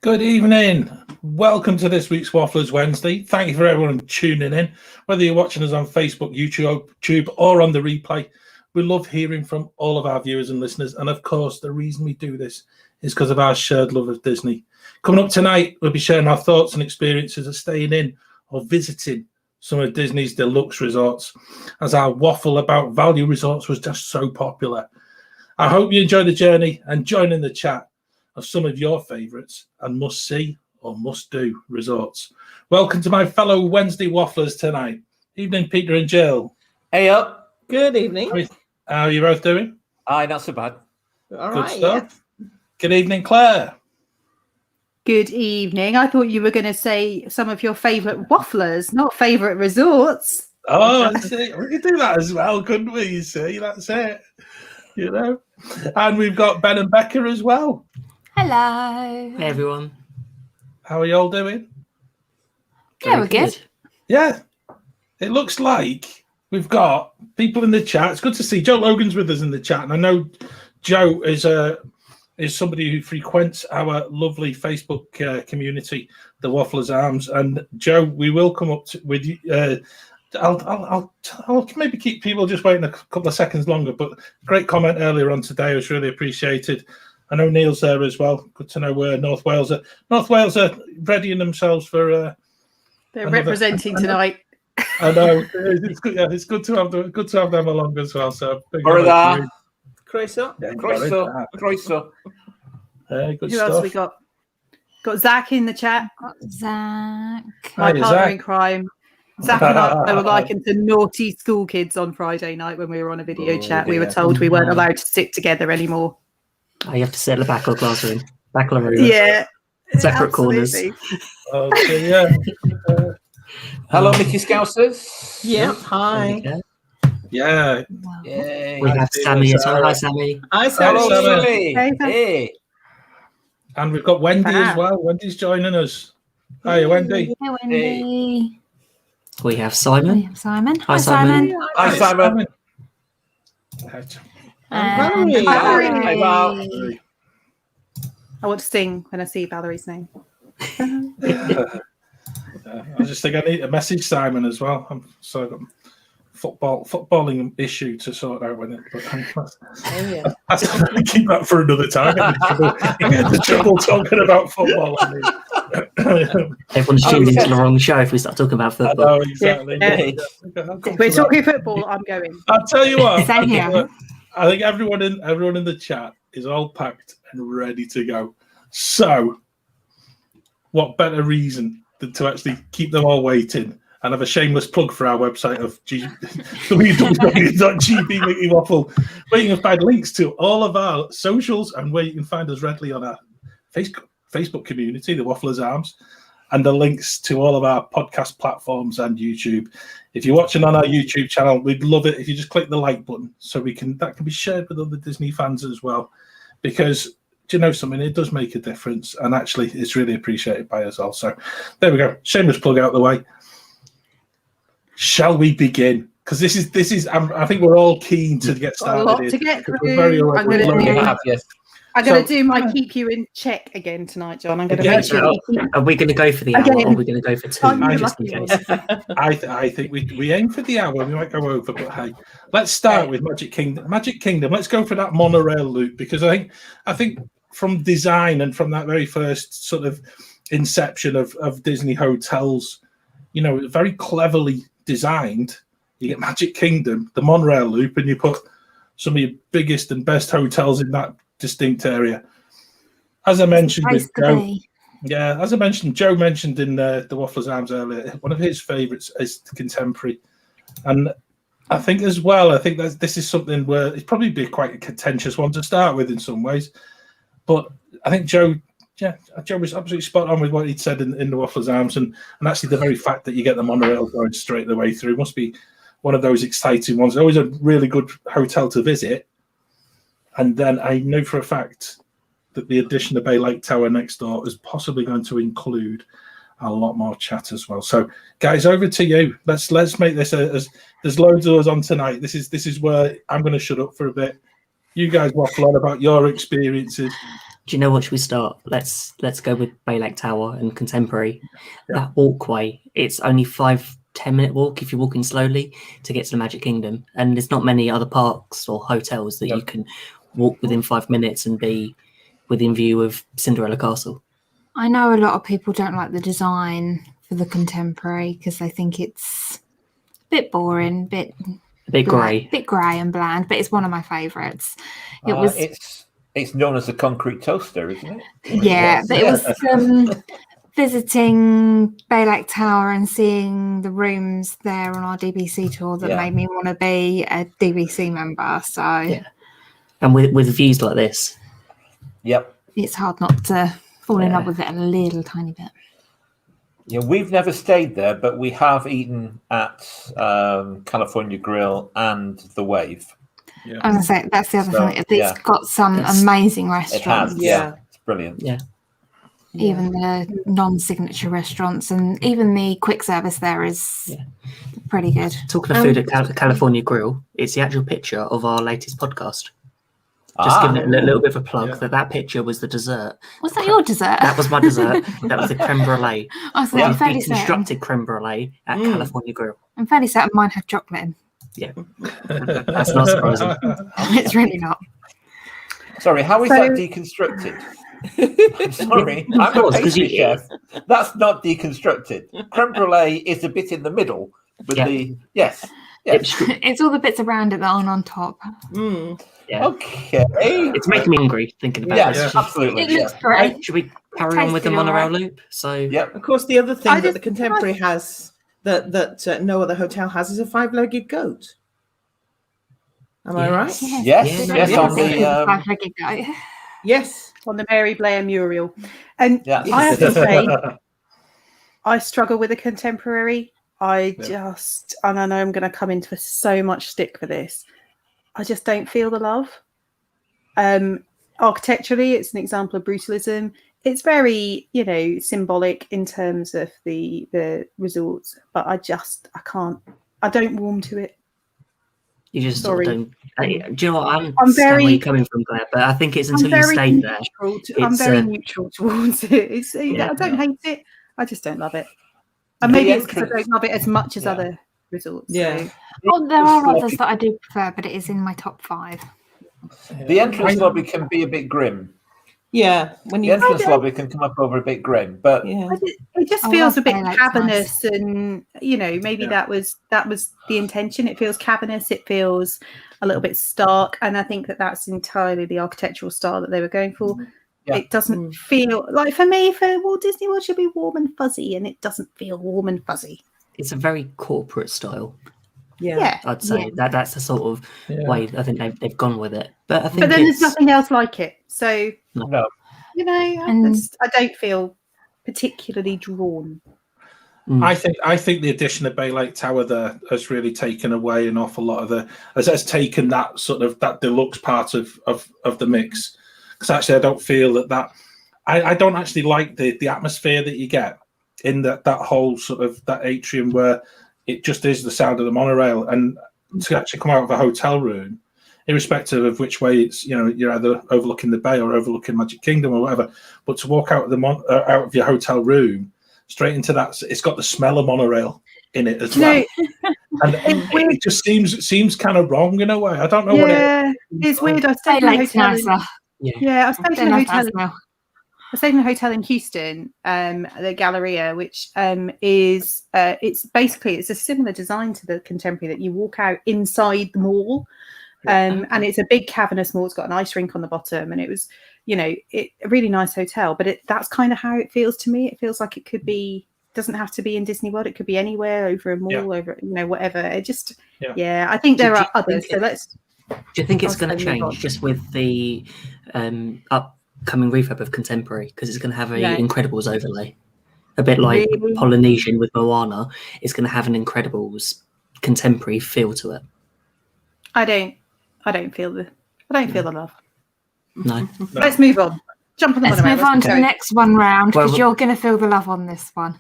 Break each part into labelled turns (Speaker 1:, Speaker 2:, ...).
Speaker 1: Good evening. Welcome to this week's Wafflers Wednesday. Thank you for everyone tuning in. Whether you're watching us on Facebook, YouTube, or on the replay, we love hearing from all of our viewers and listeners. And of course, the reason we do this is because of our shared love of Disney. Coming up tonight, we'll be sharing our thoughts and experiences of staying in or visiting some of Disney's deluxe resorts, as our waffle about value resorts was just so popular. I hope you enjoy the journey and join in the chat of some of your favourites and must-see or must-do resorts. Welcome to my fellow Wednesday Wafflers tonight. Evening, Peter and Jill.
Speaker 2: Hey up. Good evening.
Speaker 1: How are you both doing?
Speaker 2: Aye, not so bad.
Speaker 1: All right, good stuff. Yeah. Good evening, Claire.
Speaker 3: Good evening. I thought you were going to say some of your favourite wafflers, not favourite resorts.
Speaker 1: Oh, I see. We could do that as well, couldn't we? You see, that's it. You know. And we've got Ben and Becca as well.
Speaker 4: Hello.
Speaker 5: Hey everyone.
Speaker 1: How are you all doing?
Speaker 4: Yeah, we're good.
Speaker 1: Yeah. It looks like we've got people in the chat. It's good to see Joe Logan's with us in the chat. And I know Joe is somebody who frequents our lovely Facebook community, the Wafflers Arms. And Joe, we will come up with you. I'll maybe keep people just waiting a couple of seconds longer. But great comment earlier on today was really appreciated. I know Neil's there as well. Good to know where North Wales are. North Wales are readying themselves for.
Speaker 3: They're representing tonight.
Speaker 1: I know it's good. Yeah, it's good to have them along as well. So
Speaker 2: Croeso.
Speaker 1: Good
Speaker 3: Who
Speaker 1: stuff.
Speaker 3: else we got? Got Zach in the chat.
Speaker 4: Zach.
Speaker 3: My partner in crime. Zach and I were likened to naughty school kids on Friday night when we were on a video chat. We were told we weren't allowed to sit together anymore.
Speaker 5: Oh, you have to sit in the back of the classroom. Back of the room.
Speaker 3: Yeah.
Speaker 5: Separate corners.
Speaker 1: Okay, yeah.
Speaker 2: Hello, Mickey Scousers.
Speaker 6: Yep. Hi.
Speaker 1: Yeah.
Speaker 2: Yay.
Speaker 5: We have Sammy as well. Hi, Sammy.
Speaker 6: Hi,
Speaker 2: Hello,
Speaker 6: Sammy.
Speaker 2: Sammy. Hey.
Speaker 1: And we've got Wendy as well. Wendy's joining us. Hi, Wendy.
Speaker 4: Hey, Wendy.
Speaker 5: We have Simon.
Speaker 4: Hi, Simon.
Speaker 2: Hi, Simon.
Speaker 6: Valerie.
Speaker 2: Hi, Val.
Speaker 3: I want to sing when I see Valerie's name.
Speaker 1: I just think I need a message Simon as well. So I've got footballing issue to sort out with it. But I keep that for another time. You get the trouble talking about football.
Speaker 5: Everyone's tuning into the wrong show if we start talking about football.
Speaker 1: I know, exactly.
Speaker 3: Yeah. We're talking football. I'm going.
Speaker 1: I'll tell you what.
Speaker 4: Same here.
Speaker 1: I think everyone in the chat is all packed and ready to go. So, what better reason than to actually keep them all waiting and have a shameless plug for our website of www.gbmickeywaffle, where you can find links to all of our socials and where you can find us readily on our Facebook community, the Wafflers Arms, and the links to all of our podcast platforms and YouTube. If you're watching on our YouTube channel, we'd love it if you just click the like button so that can be shared with other Disney fans as well. Because, do you know something? It does make a difference, and actually it's really appreciated by us all. So there we go. Shameless plug out the way. Shall we begin? Because this is I think we're all keen to get started.
Speaker 3: A lot to get through.
Speaker 1: I'm
Speaker 3: going to do my keep you in check again tonight, John. I'm going to make sure.
Speaker 5: Are we going to go for the hour or are we going to go for 2? Just in case.
Speaker 1: I think we aim for the hour. We might go over, but hey, let's start with Magic Kingdom. Magic Kingdom. Let's go for that monorail loop because I think from design and from that very first sort of inception of Disney hotels, very cleverly designed. You get Magic Kingdom, the monorail loop, and you put some of your biggest and best hotels in that distinct area. As I mentioned with Joe, Joe mentioned in the Wafflers Arms earlier, one of his favourites is the Contemporary, And I think as well, this is something where it's probably be quite a contentious one to start with in some ways. But I think Joe was absolutely spot on with what he'd said in the Wafflers Arms, and actually the very fact that you get the monorail going straight the way through must be one of those exciting ones. Always a really good hotel to visit. And then I know for a fact that the addition of Bay Lake Tower next door is possibly going to include a lot more chat as well. So, guys, over to you. Let's make this as there's loads of us on tonight. This is where I'm going to shut up for a bit. You guys waffle on about your experiences.
Speaker 5: Do you know what should we start? Let's go with Bay Lake Tower and Contemporary.
Speaker 1: Yeah.
Speaker 5: That walkway, it's only 5-10 minute walk if you're walking slowly to get to the Magic Kingdom. And there's not many other parks or hotels that you can walk within 5 minutes and be within view of Cinderella Castle.
Speaker 4: I know a lot of people don't like the design for the Contemporary because they think it's a bit boring, a bit
Speaker 5: grey.
Speaker 4: Bit grey and bland, but it's one of my favourites.
Speaker 2: It's known as a concrete toaster, isn't it?
Speaker 4: Yeah, but it was visiting Bay Lake Tower and seeing the rooms there on our DBC tour that made me want to be a DBC member. So,
Speaker 5: and with views like this,
Speaker 4: it's hard not to fall in love with it a little tiny bit.
Speaker 2: Yeah, we've never stayed there, but we have eaten at California Grill and The Wave.
Speaker 4: Yeah. I was going to say, that's the other thing. It's got some amazing restaurants.
Speaker 2: It has, it's brilliant.
Speaker 5: Yeah.
Speaker 4: Even the non-signature restaurants and even the quick service there is pretty good.
Speaker 5: Talking of food at California Grill, it's the actual picture of our latest podcast. Just giving it a little bit of a plug that picture was the dessert.
Speaker 4: Was that your dessert?
Speaker 5: That was my dessert. That was the creme brulee.
Speaker 4: I'm fairly
Speaker 5: constructed creme brulee at California Grill.
Speaker 4: I'm fairly certain mine had chocolate in.
Speaker 5: Yeah, that's not surprising.
Speaker 4: It's really not.
Speaker 2: Sorry, how is that deconstructed? I'm sorry, I'm a pastry chef. That's not deconstructed. Creme brulee is a bit in the middle with the
Speaker 4: It's all the bits around it that aren't on top.
Speaker 5: Yeah.
Speaker 2: Okay.
Speaker 5: It's making me hungry thinking about this.
Speaker 2: Absolutely.
Speaker 4: It looks great.
Speaker 5: Should we carry on with the monorail loop? So
Speaker 6: of course, the other thing that the Contemporary has that no other hotel has is a 5-legged goat. Am I right?
Speaker 2: Yes. On the
Speaker 4: 5-legged goat.
Speaker 6: Yes,
Speaker 3: on the Mary Blair mural. And I have to say, I struggle with a Contemporary. And I know I'm going to come into so much stick for this. I just don't feel the love. Architecturally, it's an example of brutalism. It's very, symbolic in terms of the resorts, but I don't warm to it.
Speaker 5: You just sort of don't. Do you know what? I'm very where you're coming from, Claire, but I think it's until you stay there.
Speaker 3: I'm very neutral towards it. I don't hate it. I just don't love it. And maybe it's because I don't love it as much as other resorts.
Speaker 6: Yeah.
Speaker 4: So. There are others that I do prefer, but it is in my top 5.
Speaker 2: The entrance lobby can be a bit grim.
Speaker 6: Yeah,
Speaker 2: the entrance lobby can come up over a bit grim, but
Speaker 3: it just feels a bit cavernous, and maybe that was the intention. It feels cavernous. It feels a little bit stark, and I think that's entirely the architectural style that they were going for. Yeah. It doesn't feel like, for me, for Walt Disney World should be warm and fuzzy, and it doesn't feel warm and fuzzy.
Speaker 5: It's a very corporate style.
Speaker 3: Yeah,
Speaker 5: I'd say that's the sort of way I think they've gone with it. But then
Speaker 3: there's nothing else like it. So
Speaker 2: no.
Speaker 3: I don't feel particularly drawn.
Speaker 1: I think the addition of Bay Lake Tower there has really taken away an awful lot of has taken that sort of that deluxe part of the mix. Because actually, I don't feel that I don't actually like the atmosphere that you get in that whole sort of that atrium where it just is the sound of the monorail, and to actually come out of a hotel room, irrespective of which way it's, you're either overlooking the bay or overlooking Magic Kingdom or whatever, but to walk out of out of your hotel room straight into that, it's got the smell of monorail in it as well. And it just seems kind of wrong in a way. I don't know what it is.
Speaker 3: It's weird. I stayed in a hotel. I stayed in a hotel. I stayed in a hotel in Houston, the Galleria, which is it's a similar design to the Contemporary, that you walk out inside the mall, and it's a big cavernous mall. It's got an ice rink on the bottom, and it was, a really nice hotel. But that's kind of how it feels to me. It feels like it could be doesn't have to be in Disney World. It could be anywhere, over a mall, over whatever. It just I think there are others. So let's.
Speaker 5: Do you think it's going to change just with the upcoming refurb of Contemporary, because it's going to have a Incredibles overlay, a bit like Polynesian with Moana? It's going to have an Incredibles Contemporary feel to it. I don't feel the love.
Speaker 3: No. Let's move on. Jump on the
Speaker 4: monorail. Let's move on to the next one round, because you're going to feel the love on this one.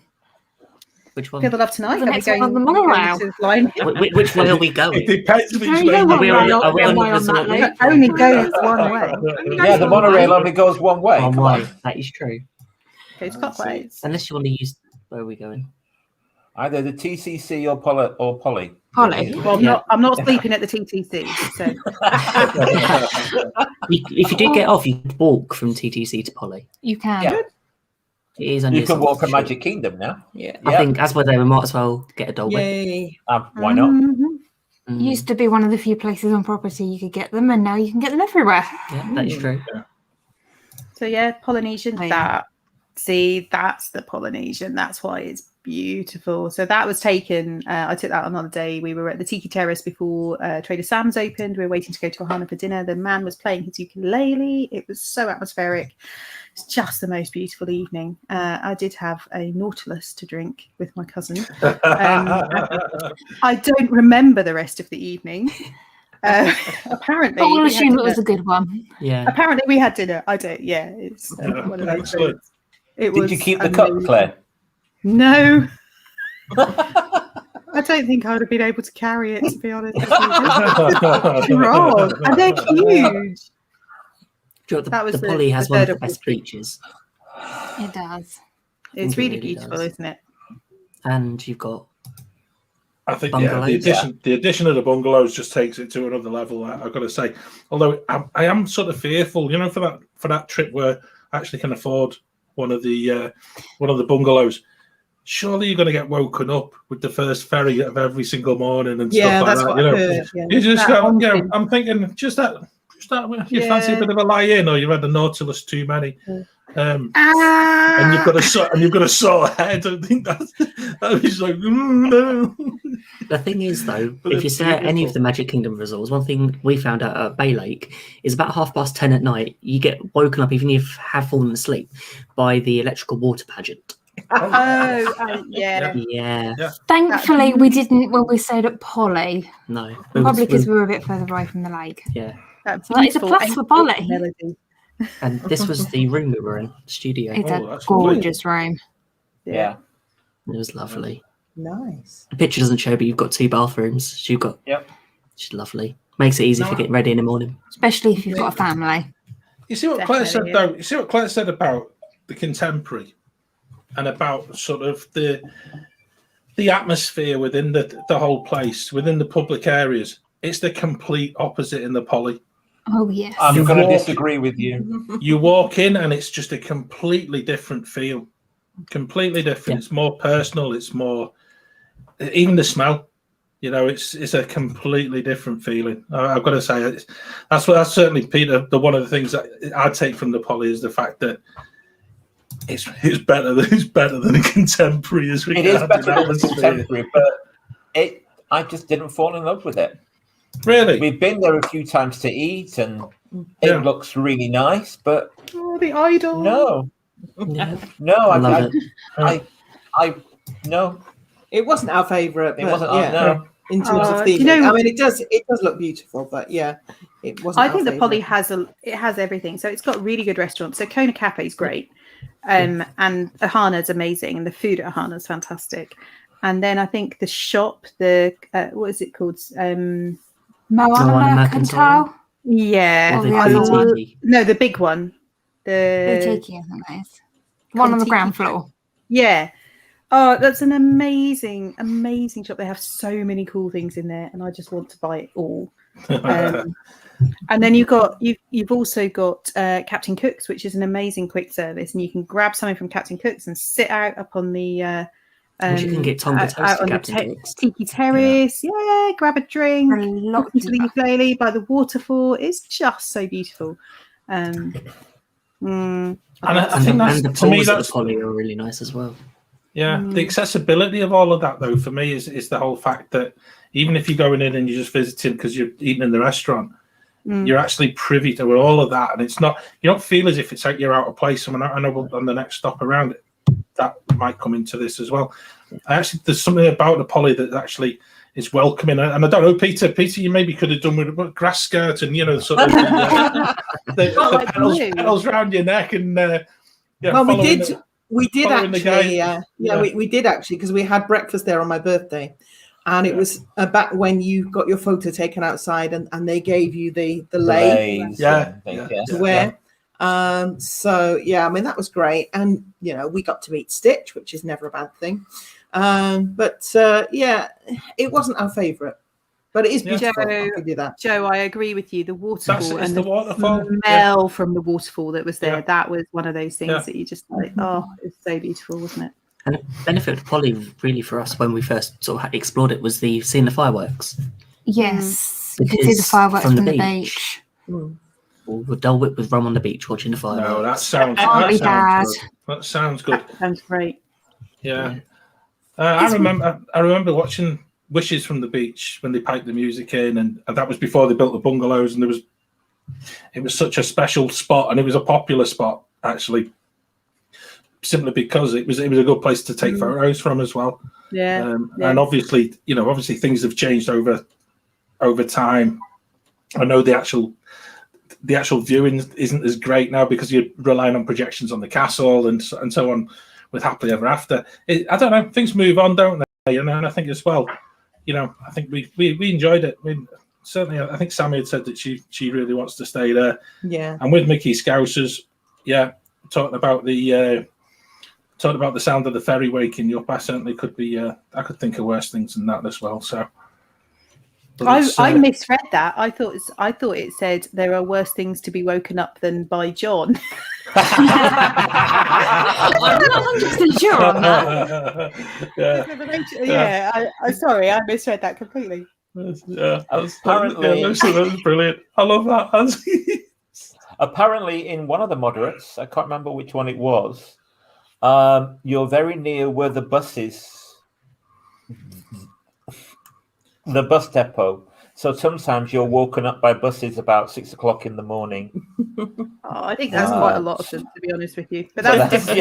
Speaker 5: Which one?
Speaker 3: Feel the love tonight.
Speaker 4: The next one on the monorail.
Speaker 5: Which way are we going?
Speaker 1: It depends which way.
Speaker 5: Are we on
Speaker 3: it only goes one way.
Speaker 2: Yeah, the monorail only goes one way.
Speaker 5: One way. That is true.
Speaker 3: Goes clockwise.
Speaker 5: Unless you want to use, where are we going?
Speaker 2: Either the TCC or Polly.
Speaker 4: Polly.
Speaker 3: Well, I'm not sleeping at the TTC. So
Speaker 5: if you do get off, you can walk from TTC to Polly.
Speaker 4: You can.
Speaker 2: Yeah.
Speaker 5: It is
Speaker 2: you can walk from Magic Kingdom now.
Speaker 6: Yeah.
Speaker 5: I think as we're there, we might as well get a Dolby.
Speaker 2: Why not?
Speaker 4: Used to be one of the few places on property you could get them, and now you can get them everywhere.
Speaker 5: Yeah, that is true.
Speaker 3: So Polynesian. That's the Polynesian. That's why it's beautiful. So that was taken. I took that on holiday. We were at the Tiki Terrace before Trader Sam's opened. We were waiting to go to Ohana for dinner. The man was playing his ukulele. It was so atmospheric. It's just the most beautiful evening. I did have a Nautilus to drink with my cousin. I don't remember the rest of the evening. Apparently,
Speaker 4: but we'll assume it was a good one.
Speaker 5: Yeah.
Speaker 3: Apparently, we had dinner. I don't. Yeah, it's one of those things.
Speaker 2: Did you keep the cup, Claire?
Speaker 3: No. I don't think I would have been able to carry it, to be honest. Wrong. And they're huge.
Speaker 5: The Polly has one of the best beaches.
Speaker 4: It does.
Speaker 3: It's really beautiful, isn't it?
Speaker 5: And you've got.
Speaker 1: I think the addition of the bungalows just takes it to another level. I've got to say, although I am sort of fearful, for that trip where I actually can afford one of the bungalows. Surely you're going to get woken up with the first ferry of every single morning and stuff like that.
Speaker 6: What I heard,
Speaker 1: You just go, I'm thinking just that you fancy a bit of a lie-in, or you've had the Nautilus too many, and you've got a sore head. I think that was like no.
Speaker 5: The thing is, though, if you stay at any of the Magic Kingdom resorts, one thing we found out at Bay Lake is about 10:30 at night, you get woken up, even if you have fallen asleep, by the electrical water pageant.
Speaker 3: Yeah.
Speaker 4: Thankfully, we didn't when we stayed at Polly.
Speaker 5: No,
Speaker 4: probably because we were a bit further away from the lake.
Speaker 5: Yeah,
Speaker 4: so that is a plus for Polly.
Speaker 5: And this was the room we were in, studio.
Speaker 4: It's a gorgeous room.
Speaker 2: Yeah,
Speaker 5: it was lovely.
Speaker 6: Nice.
Speaker 5: The picture doesn't show, but you've got 2 bathrooms. She's lovely. Makes it easy for getting ready in the morning,
Speaker 4: especially if you've got a family.
Speaker 1: You see what Claire said, though. You see what Claire said about the Contemporary. And about sort of the atmosphere within the whole place, within the public areas. It's the complete opposite in the Polly.
Speaker 4: Oh, yes.
Speaker 2: I'm going to disagree with you.
Speaker 1: You walk in and it's just a completely different feel. Completely different. Yeah. It's more personal. It's more... Even the smell. It's a completely different feeling. I've got to say, that's certainly, Peter, one of the things that I take from the Polly is the fact that it's better than a Contemporary. It is
Speaker 2: better than a Contemporary, but I just didn't fall in love with it.
Speaker 1: Really?
Speaker 2: We've been there a few times to eat, and it looks really nice, but
Speaker 3: the idol.
Speaker 2: No, no.
Speaker 6: It wasn't our favourite.
Speaker 2: It wasn't. No.
Speaker 6: In terms of theming, I mean, it does look beautiful, but it wasn't.
Speaker 3: I think the Polly has everything. So it's got really good restaurants. So Kona Cafe is great. And Ohana's amazing, and the food at Ohana's fantastic. And then I think the shop, what is it called?
Speaker 4: Moana Mercantile.
Speaker 3: Yeah. No, the big one. The
Speaker 4: Boutique, I think that is. One on the ground floor.
Speaker 3: Yeah. Oh, that's an amazing, amazing shop. They have so many cool things in there, and I just want to buy it all. And then you've also got Captain Cook's, which is an amazing quick service, and you can grab something from Captain Cook's and sit out up on the
Speaker 5: you can get Tonga toast at Captain Cook's.
Speaker 3: Tiki Terrace, grab a drink, listen to the ukulele by the waterfall. It's just so beautiful.
Speaker 5: And I think that's, to me, that's... the Polly are really nice as well.
Speaker 1: Yeah, the accessibility of all of that, though, for me is the whole fact that even if you're going in and you're just visiting because you're eating in the restaurant, you're actually privy to all of that, and it's not, you don't feel as if it's like you're out of place. I know on the next stop around it, that might come into this as well. There's something about the Poly that actually is welcoming, and I don't know, Peter, you maybe could have done with a grass skirt and sort of the pedals around your neck and
Speaker 6: well, we did actually, we did actually, because we had breakfast there on my birthday, and it was back when you got your photo taken outside, and they gave you the lei to wear. So yeah, I mean, that was great, and we got to meet Stitch, which is never a bad thing. But it wasn't our favorite, but it is beautiful. I'll give you that.
Speaker 3: Joe, I agree with you. The waterfall and the
Speaker 1: waterfall
Speaker 3: smell from the waterfall that was there, that was one of those things that you just like, oh, it's so beautiful, wasn't it?
Speaker 5: And the benefit of Poly really for us when we first sort of explored it was seeing the fireworks.
Speaker 4: Yes, you could see the fireworks from the beach.
Speaker 5: Or Dull Whip with rum on the beach watching the fireworks.
Speaker 1: No, that sounds good. That sounds good.
Speaker 3: That sounds great.
Speaker 1: Yeah. I remember watching Wishes from the Beach when they piped the music in, and that was before they built the bungalows, and it was such a special spot, and it was a popular spot actually, simply because it was a good place to take photos from as well. And obviously things have changed over time. I know the actual viewing isn't as great now because you're relying on projections on the castle and so on with Happily Ever After. I don't know, things move on, don't they? And I think as well, I think we enjoyed it. I mean, certainly, I think Sammy had said that she really wants to stay there.
Speaker 6: Yeah.
Speaker 1: And with Mickey Scousers, talking about the sound of the ferry waking you up, I certainly could be. I could think of worse things than that as well. So.
Speaker 3: I misread that. I thought it said there are worse things to be woken up than by John.
Speaker 4: I'm not 100% sure on that.
Speaker 3: I'm sorry, I misread that completely.
Speaker 2: Apparently,
Speaker 1: that was brilliant. I love that.
Speaker 2: Apparently, in one of the moderates, I can't remember which one it was. You're very near where the bus is. The bus depot. So sometimes you're woken up by buses about 6 o'clock in the morning.
Speaker 3: I think that's quite a lot of them, to be honest with you. But that's different.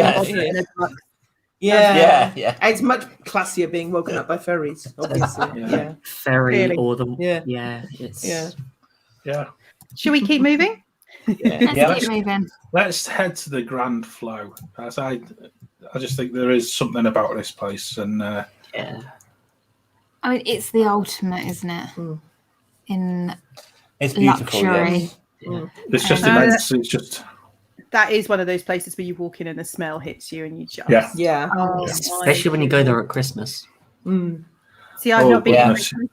Speaker 6: Yeah. It's much classier being woken up by ferries, obviously.
Speaker 5: Ferry
Speaker 3: really?
Speaker 5: or the
Speaker 3: Should we keep moving?
Speaker 4: Let's keep moving.
Speaker 1: Let's head to the Grand Flow. As I just think there is something about this place, and
Speaker 4: I mean, it's the ultimate, isn't it?
Speaker 2: It's beautiful,
Speaker 4: luxury.
Speaker 2: Yes.
Speaker 1: It's just immense. It's just.
Speaker 3: That is one of those places where you walk in and the smell hits you, and you just
Speaker 5: especially when you go there at Christmas.
Speaker 3: See, I've not been at Christmas.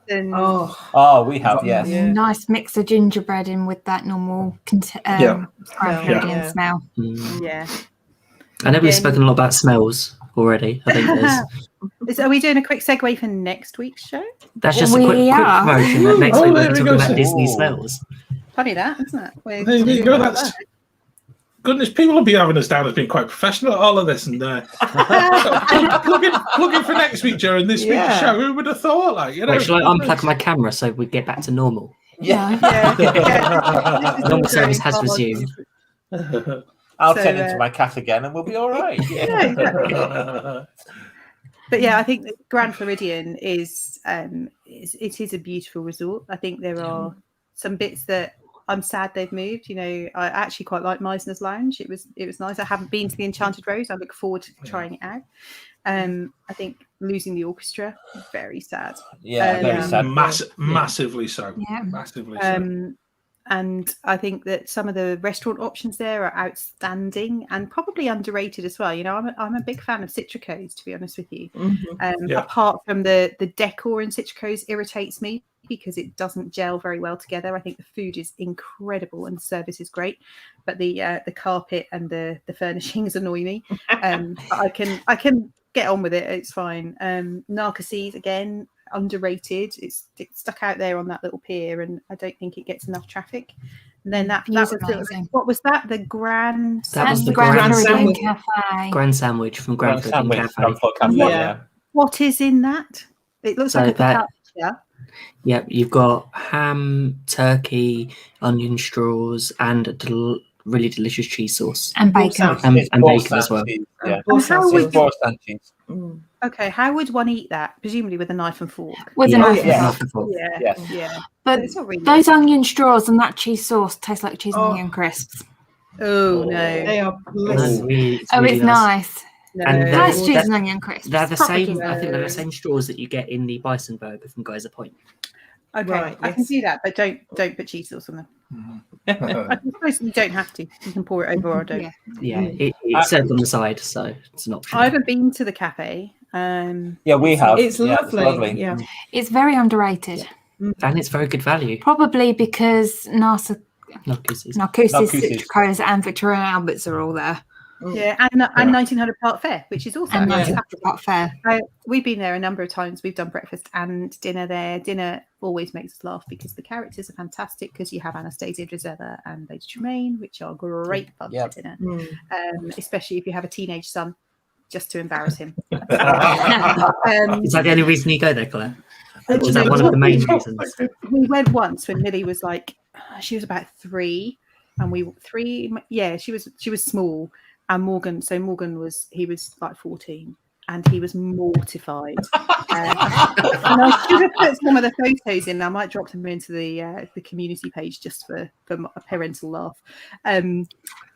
Speaker 2: We have, yes.
Speaker 4: Nice mix of gingerbread in with that normal Grand Floridian smell.
Speaker 3: Yeah.
Speaker 5: I know we've spoken a lot about smells already. I think
Speaker 3: are we doing a quick segue for next week's show?
Speaker 5: That's just a quick promotion that next week we're talking about Disney smells.
Speaker 3: Funny that, isn't it?
Speaker 1: There you go. That's goodness. People will be having us down as being quite professional at all of this, and looking for next week during this week's show. Who would have thought?
Speaker 5: Wait, shall I unplug my camera so we get back to normal? Normal service has resumed.
Speaker 2: I'll turn into my cat again, and we'll be all right.
Speaker 3: But I think the Grand Floridian is it is a beautiful resort. I think there are some bits that I'm sad they've moved. I actually quite like Meisner's Lounge. It was nice. I haven't been to the Enchanted Rose. I look forward to trying it out. I think losing the orchestra, very sad.
Speaker 2: Very sad.
Speaker 1: Massively so. Yeah. Massively so.
Speaker 3: And I think that some of the restaurant options there are outstanding and probably underrated as well. I'm a big fan of Citrico's, to be honest with you. Apart from the decor in Citrico's irritates me because it doesn't gel very well together. I think the food is incredible and the service is great, but the carpet and the furnishings annoy me. I can get on with it. It's fine. Narcoossee's again, underrated. It's stuck out there on that little pier, and I don't think it gets enough traffic. And then that
Speaker 4: Views
Speaker 3: was
Speaker 4: amazing.
Speaker 3: what was that? The Grand.
Speaker 5: That was
Speaker 4: That's
Speaker 5: the
Speaker 4: the Grand
Speaker 5: Grand
Speaker 4: Floridian Cafe.
Speaker 5: Grand Sandwich from Grand Floridian Cafe.
Speaker 2: Grand Floridian Cafe, yeah.
Speaker 3: What is in that? It looks
Speaker 5: So
Speaker 3: like a
Speaker 5: that-
Speaker 3: focaccia.
Speaker 5: Yep, you've got ham, turkey, onion straws, and a really delicious cheese sauce.
Speaker 4: And bacon.
Speaker 5: And
Speaker 2: It's
Speaker 5: bacon as well.
Speaker 2: cheese, yeah.
Speaker 3: And how would
Speaker 2: It's Boursin cheese.
Speaker 3: Okay, how would one eat that? Presumably with a knife and fork.
Speaker 4: With a
Speaker 5: Yeah,
Speaker 4: knife
Speaker 2: yeah.
Speaker 4: and fork.
Speaker 3: Yeah,
Speaker 2: Yes.
Speaker 3: yeah.
Speaker 4: But
Speaker 3: It's not really
Speaker 4: those onion straws and that cheese sauce taste like cheese and
Speaker 6: Oh.
Speaker 4: onion crisps.
Speaker 3: Oh no,
Speaker 6: They are
Speaker 5: It's
Speaker 6: bliss.
Speaker 5: really, it's
Speaker 4: Oh,
Speaker 5: really
Speaker 4: it's
Speaker 5: nice.
Speaker 4: nice.
Speaker 3: no.
Speaker 5: And
Speaker 4: Nice
Speaker 5: that-
Speaker 4: cheese and onion crisps.
Speaker 5: They're the
Speaker 4: Proper
Speaker 5: same.
Speaker 4: cheese.
Speaker 5: I think they're the same straws that you get in the bison burger from Geyser Point.
Speaker 3: Okay,
Speaker 6: Right,
Speaker 3: I can
Speaker 6: yes.
Speaker 3: see that, but don't put cheese sauce on them. I suppose you don't have to. You can pour it over or don't.
Speaker 4: Yeah.
Speaker 5: Yeah, it's served on the side, so it's an option.
Speaker 3: I haven't been to the cafe.
Speaker 2: Yeah, we have.
Speaker 6: It's
Speaker 2: Yeah,
Speaker 6: lovely. Yeah.
Speaker 4: It's very underrated.
Speaker 5: And it's very good value.
Speaker 4: Probably because
Speaker 5: Narcissus.
Speaker 4: Narcissus,
Speaker 2: Narcissus.
Speaker 4: Citrico's and Victoria and Albert's are all there.
Speaker 3: Yeah, and 1900 Park Fair, which is also
Speaker 4: And
Speaker 3: fantastic.
Speaker 4: that's Park Fair.
Speaker 3: We've been there a number of times. We've done breakfast and dinner there. Dinner always makes us laugh because the characters are fantastic, because you have Anastasia Drizella and Lady Tremaine, which are great fun
Speaker 2: Yep.
Speaker 3: for dinner,
Speaker 6: Mm.
Speaker 3: especially if you have a teenage son, just to embarrass him.
Speaker 5: Is that the only reason you go there, Claire? Or is that one of the main reasons?
Speaker 3: We went once when Millie was like, she was about 3, and she was small, and Morgan was like 14, and he was mortified. And I should have put some of the photos in. I might drop them into the community page just for a parental laugh.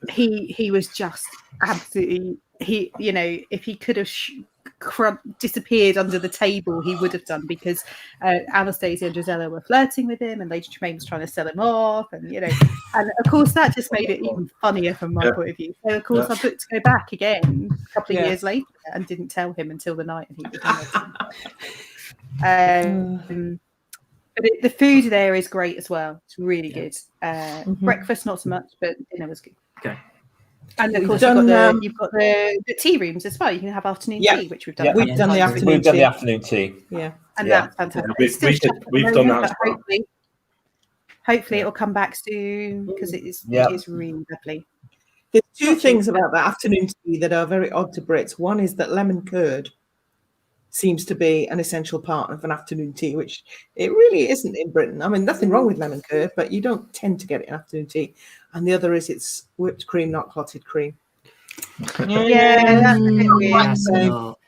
Speaker 3: He was just absolutely, if he could have disappeared under the table, he would have done, because Anastasia and Drizella were flirting with him, and Lady Tremaine was trying to sell him off, and and of course that just made it even funnier from my point of view. So of course I booked to go back again a couple of years later, and didn't tell him until the night, and he was but the food there is great as well. It's really good. Breakfast not so much, but dinner was good.
Speaker 5: Okay.
Speaker 3: And of course, you've got the tea rooms as well. You can have afternoon tea, which we've done.
Speaker 2: Yeah.
Speaker 6: We've done the afternoon
Speaker 2: We've done
Speaker 6: tea.
Speaker 2: the afternoon tea.
Speaker 6: Yeah.
Speaker 3: And
Speaker 2: Yeah.
Speaker 3: that's fantastic.
Speaker 1: We've done that as well.
Speaker 3: Hopefully it will come back soon, because it is really lovely.
Speaker 6: There's two things about the afternoon tea that are very odd to Brits. One is that lemon curd seems to be an essential part of an afternoon tea, which it really isn't in Britain. I mean, nothing wrong with lemon curd, but you don't tend to get it in afternoon tea. And the other is it's whipped cream, not clotted cream.
Speaker 3: Yeah, that's a bit weird.
Speaker 5: That's not-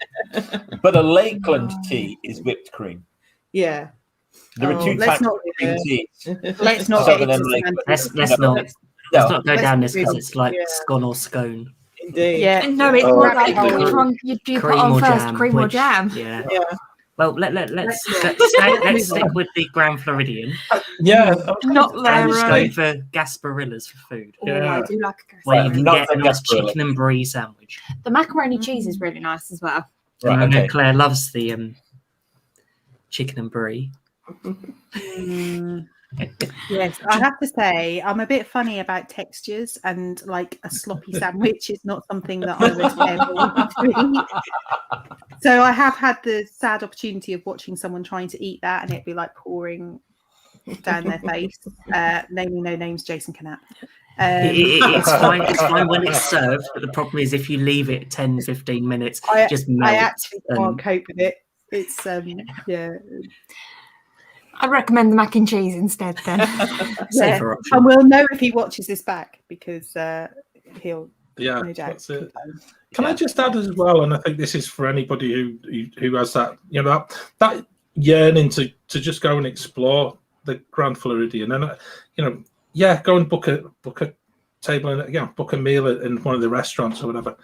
Speaker 2: But a Lakeland tea is whipped cream.
Speaker 6: Yeah.
Speaker 2: There are two
Speaker 3: let's
Speaker 2: types
Speaker 3: not
Speaker 2: of cream tea.
Speaker 3: Let's not
Speaker 2: Southern
Speaker 3: get
Speaker 2: and
Speaker 3: into
Speaker 2: Lakeland.
Speaker 3: semantics.
Speaker 5: Let's not go
Speaker 3: Let's
Speaker 5: down this,
Speaker 3: do-
Speaker 5: because it's like
Speaker 6: yeah.
Speaker 5: scone or scone.
Speaker 6: Indeed.
Speaker 3: Yeah.
Speaker 4: No, it's
Speaker 1: Oh,
Speaker 4: more like
Speaker 3: rabbit
Speaker 4: which
Speaker 3: hole.
Speaker 4: one you put
Speaker 5: Cream
Speaker 4: on
Speaker 5: or
Speaker 4: first,
Speaker 5: jam,
Speaker 4: cream or
Speaker 5: which-
Speaker 4: jam.
Speaker 5: Yeah.
Speaker 6: Yeah.
Speaker 5: Well, let's stick with the Grand Floridian.
Speaker 1: Yeah,
Speaker 4: Not
Speaker 5: And
Speaker 4: there,
Speaker 5: just go
Speaker 4: right?
Speaker 5: for Gasparillas for food,
Speaker 4: Oh, I do like a
Speaker 5: where you
Speaker 2: Right,
Speaker 5: can
Speaker 2: not
Speaker 5: get
Speaker 2: the
Speaker 5: a nice
Speaker 2: Gasparilla.
Speaker 5: chicken and brie sandwich.
Speaker 4: The macaroni cheese is really nice as well.
Speaker 2: Right,
Speaker 5: And I know
Speaker 2: okay.
Speaker 5: Claire loves the chicken and brie.
Speaker 3: Yes, I have to say I'm a bit funny about textures, and like a sloppy sandwich is not something that I would ever want to eat. So I have had the sad opportunity of watching someone trying to eat that, and it'd be like pouring down their face. Naming no names, Jason Knapp.
Speaker 5: It's fine when it's served, but the problem is if you leave it 10-15 minutes, it just melts.
Speaker 3: I actually can't cope with it. It's
Speaker 4: I'd recommend the mac and cheese instead then.
Speaker 5: safer option.
Speaker 3: and we'll know if he watches this back, because he'll
Speaker 1: yeah,
Speaker 3: no doubt
Speaker 1: that's it.
Speaker 3: complain.
Speaker 1: Can I just add as well, and I think this is for anybody who has that, that yearning to just go and explore the Grand Floridian, and go and book a table and book a meal in one of the restaurants or whatever.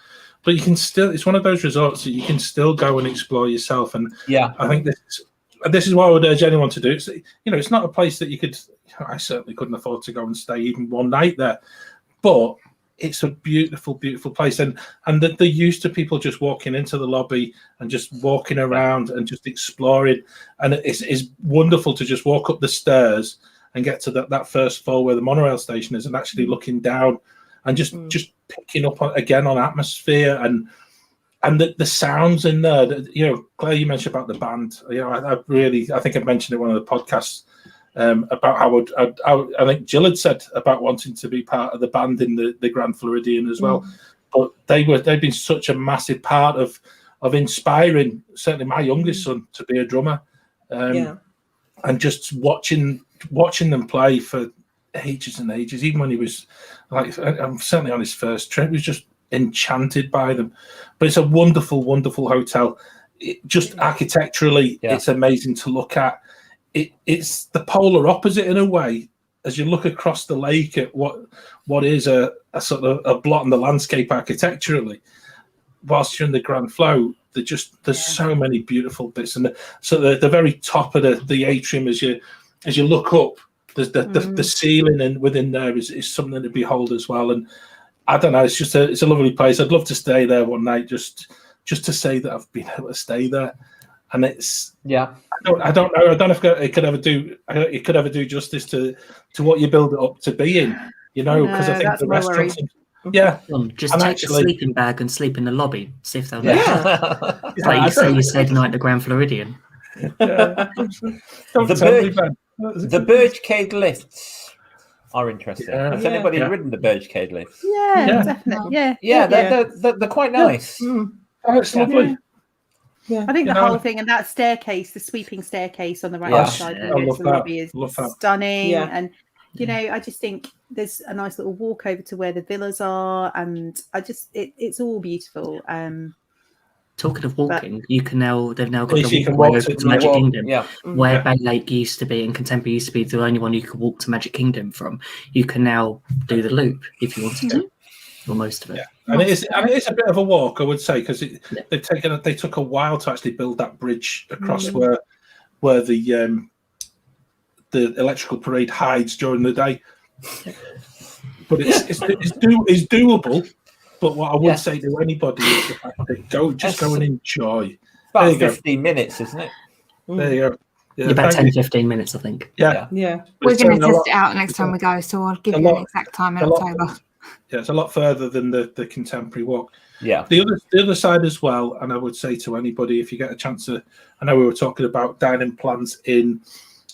Speaker 1: But you can still, it's one of those resorts that you can still go and explore yourself. And I think this is what I would urge anyone to do. It's not a place that you could. I certainly couldn't afford to go and stay even one night there, but it's a beautiful, beautiful place, and they're used to people just walking into the lobby and just walking around and just exploring, and it's wonderful to just walk up the stairs and get to that first floor where the monorail station is, and actually looking down and just picking up on atmosphere and the sounds in there. Claire, you mentioned about the band. I think I mentioned it in one of the podcasts. about how I think Jill had said about wanting to be part of the band in the Grand Floridian as well. But they've been such a massive part of inspiring certainly my youngest son to be a drummer, and just watching them play for ages and ages. Even when he was like, I'm certainly on his first trip, he was just enchanted by them. But it's a wonderful, wonderful hotel. Just architecturally, it's amazing to look at. It's the polar opposite in a way as you look across the lake at what is a sort of a blot in the landscape architecturally. Whilst you're in the Grand Flow, there's so many beautiful bits, and so the very top of the atrium as you look up, there's the ceiling, and within there is something to behold as well. And I don't know, it's a lovely place. I'd love to stay there one night just to say that I've been able to stay there. And it's I don't know if it could ever do justice to what you build it up to being, because I think the restaurants.
Speaker 5: Just take the sleeping bag and sleep in the lobby. See if they'll like you say, you stayed the night at the Grand Floridian.
Speaker 2: The Birdcage lifts are interesting. Has anybody ridden the Birdcage lifts?
Speaker 3: Yeah, definitely.
Speaker 2: They're quite nice.
Speaker 1: Oh, it's lovely.
Speaker 3: Yeah. I think the whole thing, and that staircase, the sweeping staircase on the right side of the lobby is stunning. And I just think there's a nice little walk over to where the villas are, and it's all beautiful.
Speaker 5: Talking of walking, they've now got the walkway over to Magic Kingdom, where Bay Lake used to be and Contemporary used to be the only one you could walk to Magic Kingdom from. You can now do the loop if you wanted to, or most of it.
Speaker 1: And it is a bit of a walk, I would say, because they took a while to actually build that bridge across where the electrical parade hides during the day. But it's doable. But what I would say to anybody is the fact that go and enjoy.
Speaker 2: About 15 minutes, isn't it?
Speaker 1: There you go.
Speaker 5: Yeah, about 10-15 minutes, I think.
Speaker 1: Yeah.
Speaker 4: We're going to test it out next time we go, so I'll give you an exact time in October.
Speaker 1: Yeah, it's a lot further than the Contemporary walk.
Speaker 2: Yeah.
Speaker 1: The other side as well, and I would say to anybody, if you get a chance to, I know we were talking about dining plans in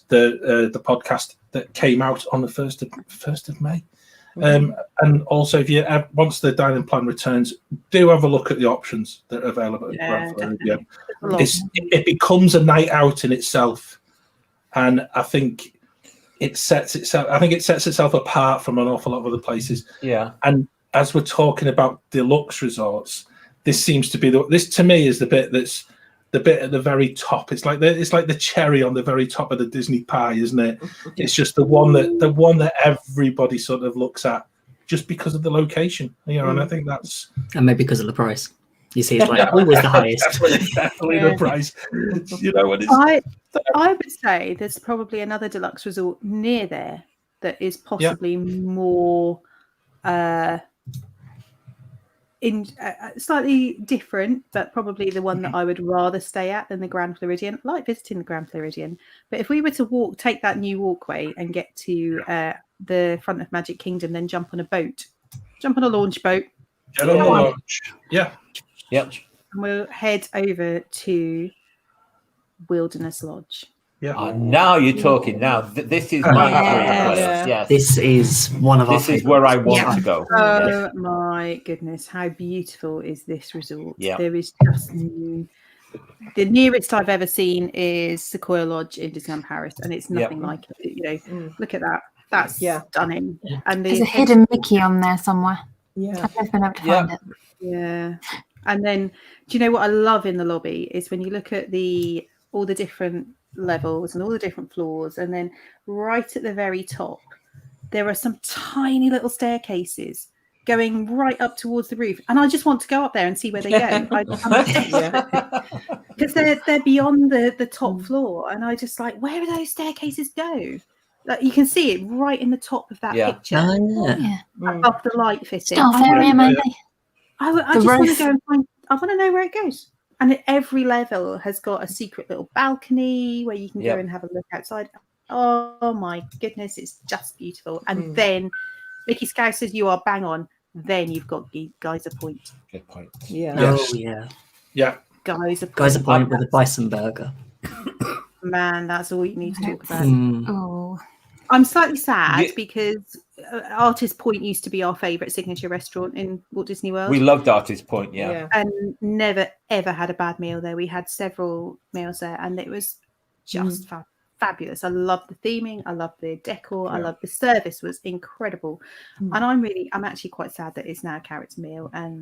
Speaker 1: the podcast that came out on the 1st of May. And also, if you once the dining plan returns, do have a look at the options that are available at Grand Floridian. It becomes a night out in itself, and I think it sets itself apart from an awful lot of other places.
Speaker 2: Yeah.
Speaker 1: And as we're talking about deluxe resorts, this seems to be this to me is the bit that's the bit at the very top. It's like the cherry on the very top of the Disney pie, isn't it? It's just the one that everybody sort of looks at just because of the location, and I think that's
Speaker 5: maybe because of the price. You see, it's like always the highest.
Speaker 1: Definitely the price.
Speaker 3: I would say there's probably another deluxe resort near there that is possibly more slightly different, but probably the one that I would rather stay at than the Grand Floridian. I like visiting the Grand Floridian, but if we were to take that new walkway and get to the front of Magic Kingdom, then jump on a launch boat.
Speaker 1: Get on the launch. Yeah.
Speaker 2: Yep.
Speaker 3: And we'll head over to Wilderness Lodge.
Speaker 1: Yeah.
Speaker 2: Now you're talking. Now this is my favorite. Yes.
Speaker 5: This is one of our.
Speaker 2: This is where I want to go.
Speaker 3: Oh my goodness! How beautiful is this resort?
Speaker 2: Yeah.
Speaker 3: There is just the nearest I've ever seen is Sequoia Lodge in Disneyland Paris, and it's nothing like it. Look at that. That's stunning.
Speaker 4: Yeah. And there's a hidden Mickey on there somewhere.
Speaker 6: Yeah.
Speaker 4: I've never been able to find it.
Speaker 3: Yeah. And then, do you know what I love in the lobby is when you look at all the different levels and all the different floors, and then right at the very top, there are some tiny little staircases going right up towards the roof, and I just want to go up there and see where they go. Because they're beyond the top floor, and I just like, where do those staircases go? Like, you can see it right in the top of that picture, above the light fitting.
Speaker 4: Staff area, maybe.
Speaker 3: I just want to go and find. I want to know where it goes. And at every level has got a secret little balcony where you can go and have a look outside. Oh my goodness, it's just beautiful. And then Mickey Scouse says you are bang on. Then you've got Geyser Point.
Speaker 2: Good point.
Speaker 3: Yeah.
Speaker 5: Oh yeah.
Speaker 1: Yeah.
Speaker 3: Geyser Point.
Speaker 5: Geyser Point with a bison burger.
Speaker 3: Man, that's all you need to talk about.
Speaker 4: Oh,
Speaker 3: I'm slightly sad because Artist Point used to be our favourite signature restaurant in Walt Disney World.
Speaker 2: We loved Artist Point, yeah.
Speaker 3: And never, ever had a bad meal there. We had several meals there and it was just fabulous. I love the theming. I love the decor. I love the service was incredible. And I'm actually quite sad that it's now Carrot's meal. And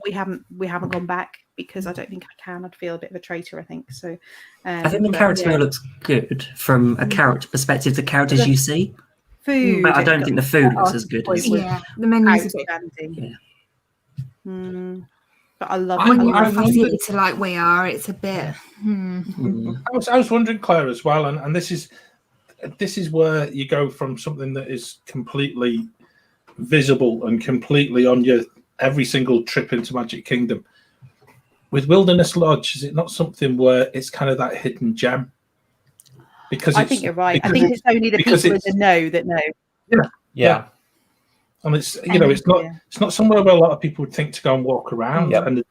Speaker 3: we haven't gone back because I don't think I can. I'd feel a bit of a traitor, I think. So
Speaker 5: I think the Carrot's meal looks good from a character perspective. The characters you see.
Speaker 3: Food.
Speaker 5: But I don't think the food looks as good as
Speaker 4: the menu's a bit
Speaker 3: outstanding. But I love
Speaker 4: when you're fussy to like we are, it's a bit
Speaker 1: I was wondering, Claire, as well, and this is where you go from something that is completely visible and completely on your every single trip into Magic Kingdom. With Wilderness Lodge, is it not something where it's kind of that hidden gem? Because
Speaker 3: I think you're right. I think it's only the people that know that know.
Speaker 1: Yeah. And it's it's not somewhere where a lot of people would think to go and walk around. And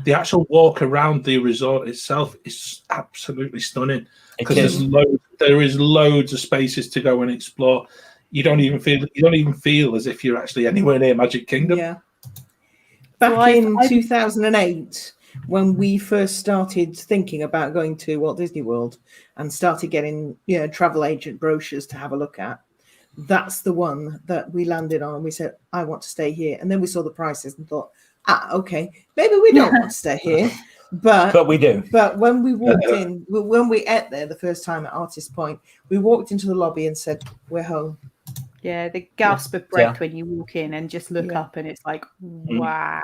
Speaker 1: the actual walk around the resort itself is absolutely stunning because there is loads of spaces to go and explore. You don't even feel as if you're actually anywhere near Magic Kingdom.
Speaker 6: Yeah. Back in 2008, when we first started thinking about going to Walt Disney World and started getting travel agent brochures to have a look at, that's the one that we landed on. We said, I want to stay here. And then we saw the prices and thought, okay, maybe we don't want to stay here. But
Speaker 2: we do.
Speaker 6: But when we walked in, when we ate there the first time at Artist Point, we walked into the lobby and said, we're home.
Speaker 3: Yeah, the gasp of breath when you walk in and just look up and it's like, wow.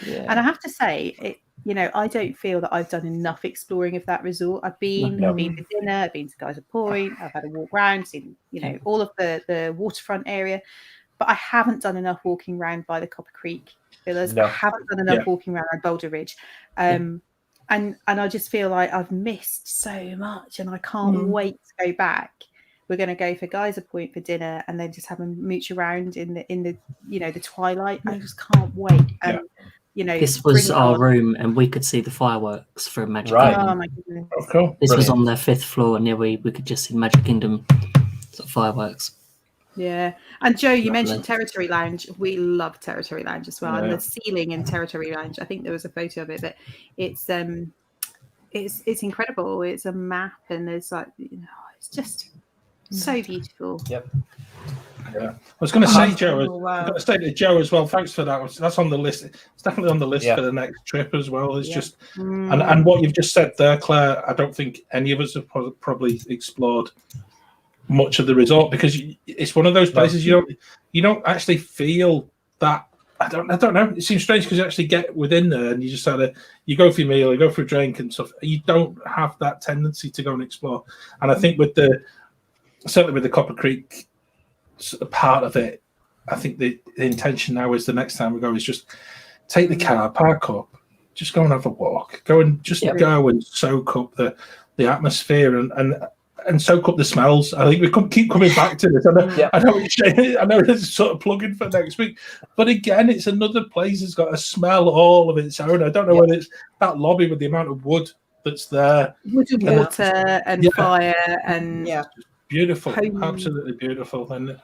Speaker 3: Yeah. And I have to say, I don't feel that I've done enough exploring of that resort. I've been for dinner, I've been to Geyser Point, I've had a walk around, seen, all of the waterfront area, but I haven't done enough walking around by the Copper Creek Villas. I haven't done enough walking around Boulder Ridge. And I just feel like I've missed so much and I can't wait to go back. We're going to go for Geyser Point for dinner and then just have a mooch around in the the twilight. I just can't wait.
Speaker 5: This was our room and we could see the fireworks from Magic Kingdom.
Speaker 3: Oh my goodness.
Speaker 1: Oh, cool.
Speaker 5: This was on their 5th floor and we could just see Magic Kingdom sort of fireworks.
Speaker 3: Yeah. And Joe, you mentioned Territory Lounge. We love Territory Lounge as well. And the ceiling in Territory Lounge, I think there was a photo of it, but it's incredible. It's a map and there's it's just so beautiful.
Speaker 2: Yep.
Speaker 1: Yeah, I was going to say, Joe. I'm going to say to Joe as well. Thanks for that. That's on the list. It's definitely on the list for the next trip as well. It's just and what you've just said there, Claire. I don't think any of us have probably explored much of the resort because it's one of those places you don't actually feel that. I don't know. It seems strange because you actually get within there and you just you go for your meal, you go for a drink and stuff. You don't have that tendency to go and explore. And I think certainly with the Copper Creek part of it, I think the intention now is the next time we go is just take the car, park up, just go and have a walk, go and soak up the atmosphere and soak up the smells. I think we keep coming back to this. I know it's sort of plugging for next week, but again, it's another place that's got a smell all of its own. I don't know whether it's that lobby with the amount of wood that's there,
Speaker 3: wood and water and fire and
Speaker 1: beautiful, absolutely beautiful. And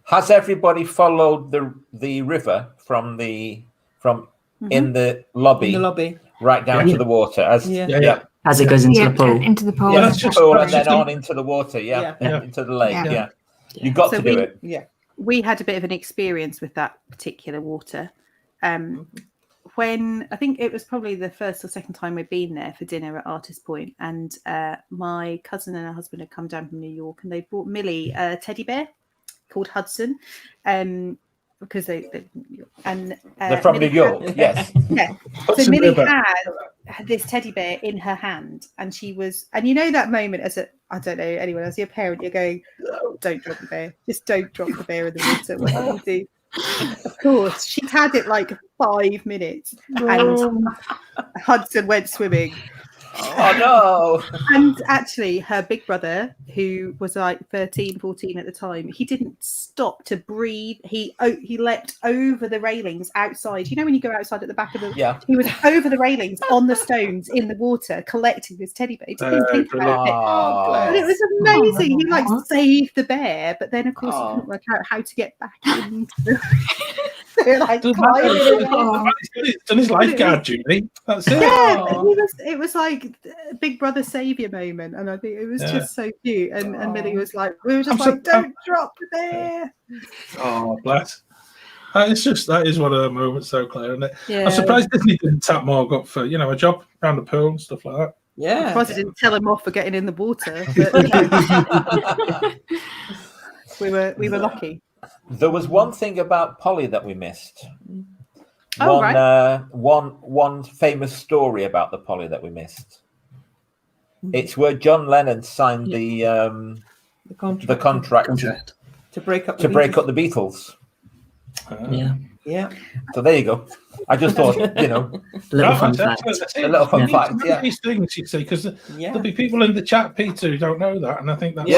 Speaker 2: has everybody followed the river from in the lobby, right down to the water? As
Speaker 5: it goes into the pool,
Speaker 2: and then on into the water, into the lake. Yeah. You've got to do it.
Speaker 3: Yeah, we had a bit of an experience with that particular water. When I think it was probably the first or second time we'd been there for dinner at Artist Point, and my cousin and her husband had come down from New York, and they brought Millie a teddy bear called Hudson, because they're
Speaker 2: from New York. Yes.
Speaker 3: Yeah. So Millie had this teddy bear in her hand, and she was, and that moment I don't know anyone else, your parent, you're going, don't drop the bear, just don't drop the bear in the water. What do you do? Of course, she'd had it like 5 minutes, and Hudson went swimming,
Speaker 2: Oh no!
Speaker 3: And actually, her big brother, who was like 13, 14 at the time, he didn't stop to breathe. He leapt over the railings outside. You know when you go outside at the back of the...
Speaker 2: Yeah.
Speaker 3: He was over the railings on the stones in the water collecting this teddy bear. He didn't think about it. But it was amazing. He like saved the bear, but then of course he couldn't work out how to get back into the... Like
Speaker 1: He's done his lifeguard duty. That's it.
Speaker 3: Yeah, it was like a Big Brother savior moment, and I think it was just so cute. And Millie was like, we were just don't drop the bear.
Speaker 1: Oh, bless. That is one of the moments, so Claire, isn't it?
Speaker 3: Yeah.
Speaker 1: I'm surprised Disney didn't tap Morg up for a job around the pool and stuff like that.
Speaker 6: Yeah,
Speaker 3: of course, I didn't tell him off for getting in the water. But we were lucky.
Speaker 2: There was one thing about Polly that we missed.
Speaker 3: Right.
Speaker 2: One famous story about the Polly that we missed. It's where John Lennon signed the contract
Speaker 6: to break up
Speaker 2: the Beatles.
Speaker 5: Yeah.
Speaker 2: So there you go. I just thought,
Speaker 5: a little fun fact.
Speaker 2: A little fun fact. Yeah.
Speaker 1: These things you see, because there'll be people in the chat, Peter, who don't know that, and I think that's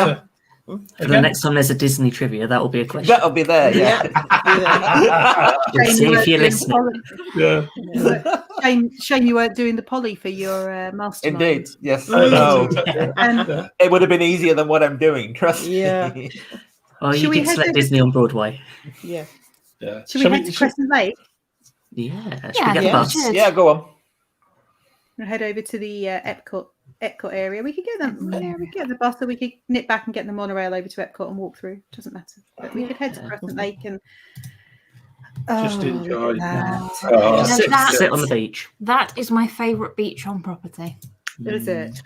Speaker 5: the next time there's a Disney trivia, that will be a question.
Speaker 2: That'll be there,
Speaker 5: See if you're listening.
Speaker 3: Shane, you weren't doing the Polly for your mastermind.
Speaker 2: Indeed, yes. No.
Speaker 3: And
Speaker 2: it would have been easier than what I'm doing. Trust me.
Speaker 5: Oh, you did select Disney on Broadway.
Speaker 6: Yeah.
Speaker 3: Should we head to Crescent Lake?
Speaker 5: Yeah. Should we get the bus?
Speaker 2: Yeah, go on.
Speaker 3: We'll head over to the Epcot area. We could get them. Yeah, we could get the bus, or we could nip back and get the monorail over to Epcot and walk through. Doesn't matter. But we could head to Crescent Lake and
Speaker 1: just enjoy.
Speaker 5: Sit on the beach.
Speaker 4: That is my favourite beach on property.
Speaker 3: Is it?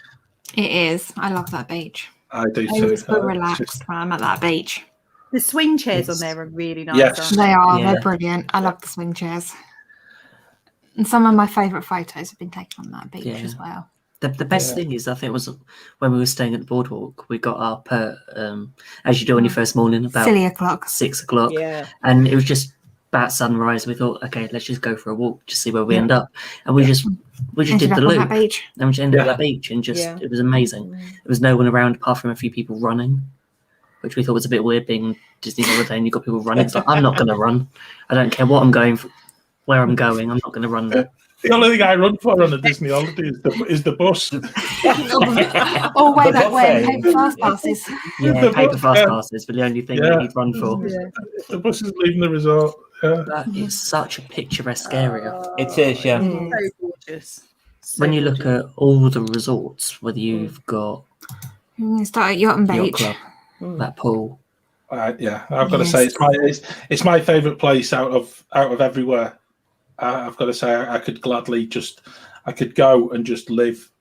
Speaker 4: It is. I love that beach.
Speaker 1: I do
Speaker 4: I
Speaker 1: too.
Speaker 4: always feel relaxed when I'm at that beach.
Speaker 3: The swing chairs on there are really nice.
Speaker 1: Yes.
Speaker 3: Aren't
Speaker 4: They are.
Speaker 5: Yeah.
Speaker 4: They're brilliant. I love the swing chairs. And some of my favourite photos have been taken on that beach as well.
Speaker 5: The best thing is, I think it was when we were staying at the Boardwalk, we got up at, as you do on your first morning, about
Speaker 4: silly o'clock.
Speaker 5: 6 o'clock.
Speaker 6: Yeah.
Speaker 5: And it was just about sunrise. We thought, okay, let's just go for a walk, just see where we end up. And we just did the loop.
Speaker 4: That beach.
Speaker 5: And we just ended up at that beach, and it was amazing. There was no one around apart from a few people running, which we thought was a bit weird being Disney holiday and you've got people running. It's like, I'm not going to run. I don't care what I'm going for, where I'm going. I'm not going to run there.
Speaker 1: The only thing I run for on a Disney holiday is the bus.
Speaker 4: Or way back when, paper fast passes.
Speaker 5: Yeah, paper fast passes, but the only thing that you'd run for.
Speaker 1: Yeah. The bus is leaving the resort. Yeah.
Speaker 5: That is such a picturesque area.
Speaker 2: It is, yeah.
Speaker 3: So gorgeous.
Speaker 5: When you look at all the resorts, whether you've got
Speaker 4: I'm going to start at Yacht and
Speaker 5: Yacht
Speaker 4: Beach.
Speaker 5: Club, that pool.
Speaker 1: I've got to say it's my favourite place out of everywhere. I've got to say I could gladly I could go and just live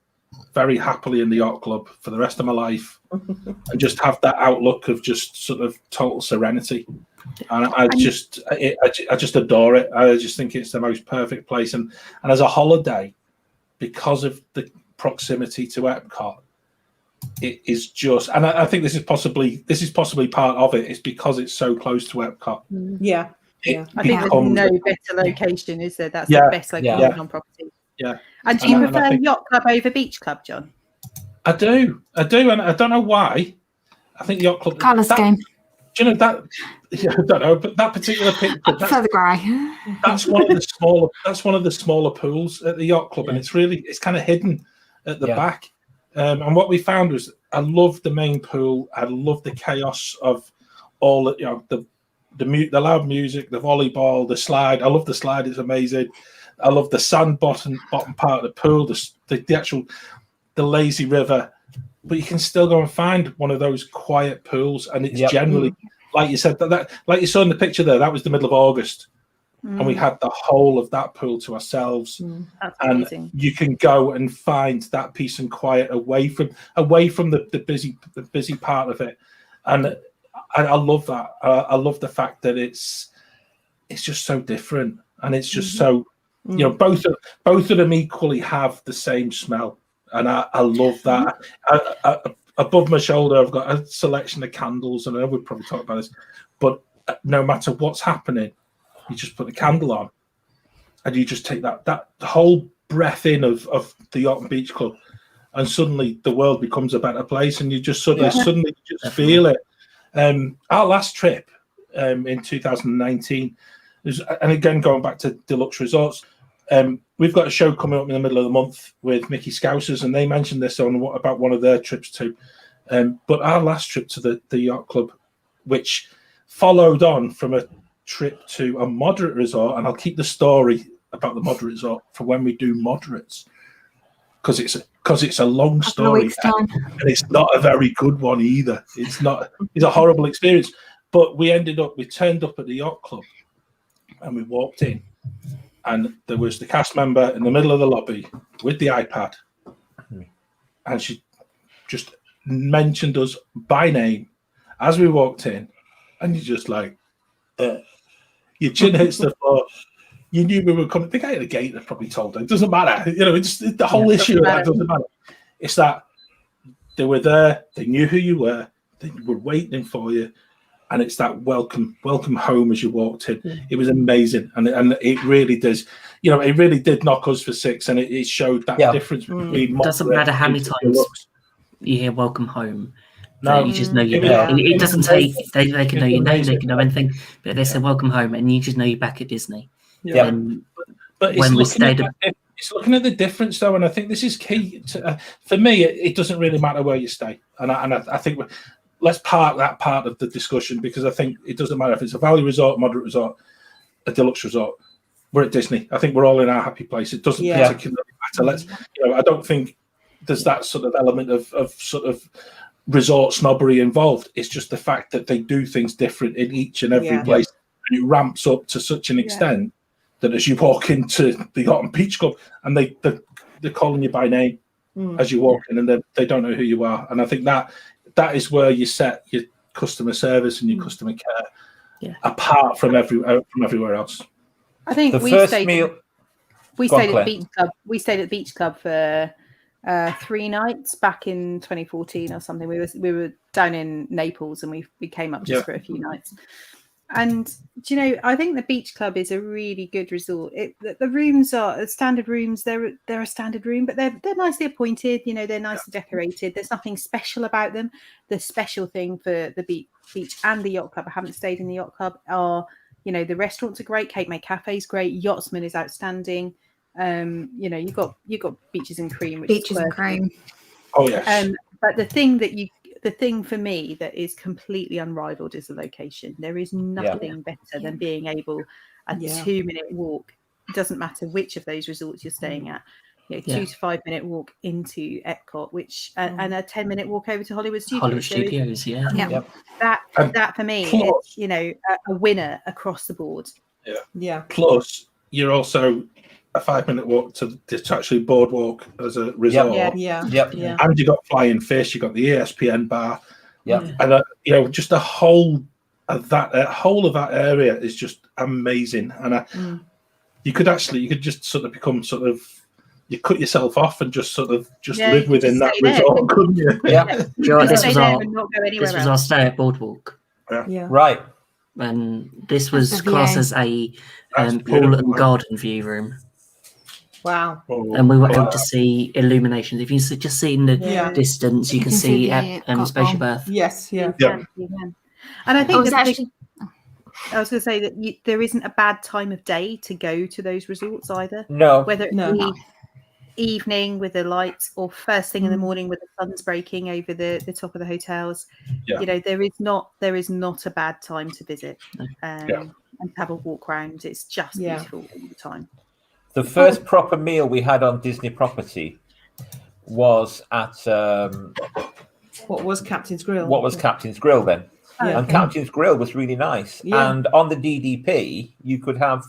Speaker 1: very happily in the yacht club for the rest of my life and just have that outlook of just sort of total serenity. And I just adore it. I just think it's the most perfect place. And as a holiday, because of the proximity to Epcot, it is just, and I think this is possibly part of it. It's because it's so close to Epcot.
Speaker 6: Yeah.
Speaker 3: I think there's no better location, is there? That's the best location on property.
Speaker 1: Yeah.
Speaker 3: And do you prefer Yacht Club over Beach Club, John?
Speaker 1: I do, and I don't know why. I think Yacht Club
Speaker 4: Colour scheme.
Speaker 1: Do you know that? Yeah, I don't know, but that particular picture.
Speaker 4: For the grey.
Speaker 1: That's one of the smaller pools at the Yacht Club, and it's kind of hidden at the back. And what we found was, I love the main pool. I love the chaos of all the loud music, the volleyball, the slide. I love the slide; it's amazing. I love the sand bottom part of the pool, the lazy river. But you can still go and find one of those quiet pools, and it's generally, like you said, that like you saw in the picture there, that was the middle of August, and we had the whole of that pool to ourselves.
Speaker 3: That's
Speaker 1: and
Speaker 3: amazing.
Speaker 1: You can go and find that peace and quiet away from the busy part of it, and I love that. I love the fact that it's just so different, and it's just so both of them equally have the same smell. And I love that. Above my shoulder, I've got a selection of candles, and I know we'll probably talk about this, but no matter what's happening, you just put the candle on, and you just take that whole breath in of the Yacht and Beach Club, and suddenly the world becomes a better place, and you just suddenly feel it. Our last trip in 2019 is, and again going back to Deluxe Resorts, we've got a show coming up in the middle of the month with Mickey Scousers, and they mentioned this about one of their trips too. But our last trip to the yacht club, which followed on from a trip to a moderate resort, and I'll keep the story about the moderate resort for when we do moderates, because it's a long story, and it's not a very good one either. It's a horrible experience. But we turned up at the yacht club, and we walked in, and there was the cast member in the middle of the lobby with the iPad, and she just mentioned us by name as we walked in, and you're just like, your chin hits the floor. You knew we were coming. The guy at the gate had probably told her. It doesn't matter. It's the whole issue of that doesn't matter. It's that they were there. They knew who you were. They were waiting for you. And it's that welcome home as you walked in. Yeah. It was amazing. And it really does. It really did knock us for six. And it showed that difference between.
Speaker 5: It doesn't matter how many times you hear welcome home. No, you just know you're it doesn't take they can know your name, they can know anything, but they say welcome home, and you just know you're back at Disney.
Speaker 1: Yeah, but it's looking at the difference though, and I think this is key for me. It doesn't really matter where you stay, and I think let's park that part of the discussion, because I think it doesn't matter if it's a value resort, moderate resort, a deluxe resort. We're at Disney. I think we're all in our happy place. It doesn't particularly matter. I don't think there's that sort of element of sort of resort snobbery involved. It's just the fact that they do things different in each and every place, and it ramps up to such an extent that as you walk into the Yacht and Beach Club, and they're calling you by name as you walk in, and they don't know who you are. And I think that is where you set your customer service and your customer care apart from everywhere else.
Speaker 3: I think we stayed at the beach club. We stayed at the beach club for 3 nights back in 2014 or something. We were down in Naples, and we came up just for a few nights. And I think the beach club is a really good resort. The rooms are standard rooms. They're a standard room, but they're nicely appointed. They're nicely decorated. There's nothing special about them. The special thing for the beach and the yacht club, I haven't stayed in the yacht club, are the restaurants are great. Cape May Cafe is great. Yachtsman is outstanding. You've got Beaches and Cream,
Speaker 1: Oh yes.
Speaker 3: But the thing for me that is completely unrivaled is the location. There is nothing better than being able a 2-minute walk. It doesn't matter which of those resorts you're staying at. 2 to 5 minute walk into Epcot, which and a 10-minute walk over to Hollywood Studios. That for me is a winner across the board.
Speaker 1: Plus you're also a 5-minute walk to actually Boardwalk as a resort. And you got Flying Fish, you got the ESPN bar. And just the whole of that area is just amazing. And you could just sort of become you cut yourself off and just live within that resort, couldn't you?
Speaker 5: This was our stay at Boardwalk.
Speaker 2: Right.
Speaker 5: And this was classed as a pool and garden view room.
Speaker 6: Wow.
Speaker 5: And we were able to see illuminations. If you just see in the distance, you can see Spaceship Earth.
Speaker 6: Yes,
Speaker 3: And I think I was going to say that there isn't a bad time of day to go to those resorts either.
Speaker 2: No.
Speaker 3: Whether it be evening with the lights or first thing in the morning with the sun's breaking over the top of the hotels. There is not a bad time to visit and have a walk around. It's just beautiful all the time.
Speaker 2: The first proper meal we had on Disney property was at
Speaker 6: what was Captain's Grill?
Speaker 2: What was Captain's Grill then? And Captain's Grill was really nice. And on the DDP, you could have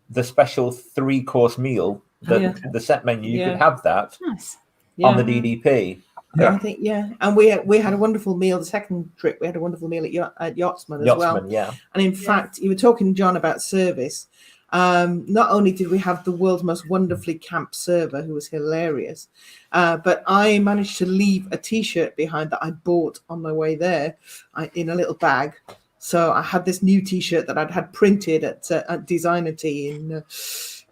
Speaker 2: the special 3-course meal, the set menu. You could have that on the DDP.
Speaker 6: I think and we had a wonderful meal. The second trip, we had a wonderful meal at Yachtsman as well. And in fact, you were talking, John, about service. Not only did we have the world's most wonderfully camp server, who was hilarious, but I managed to leave a T-shirt behind that I bought on my way there in a little bag. So I had this new T-shirt that I'd had printed at Designer Tea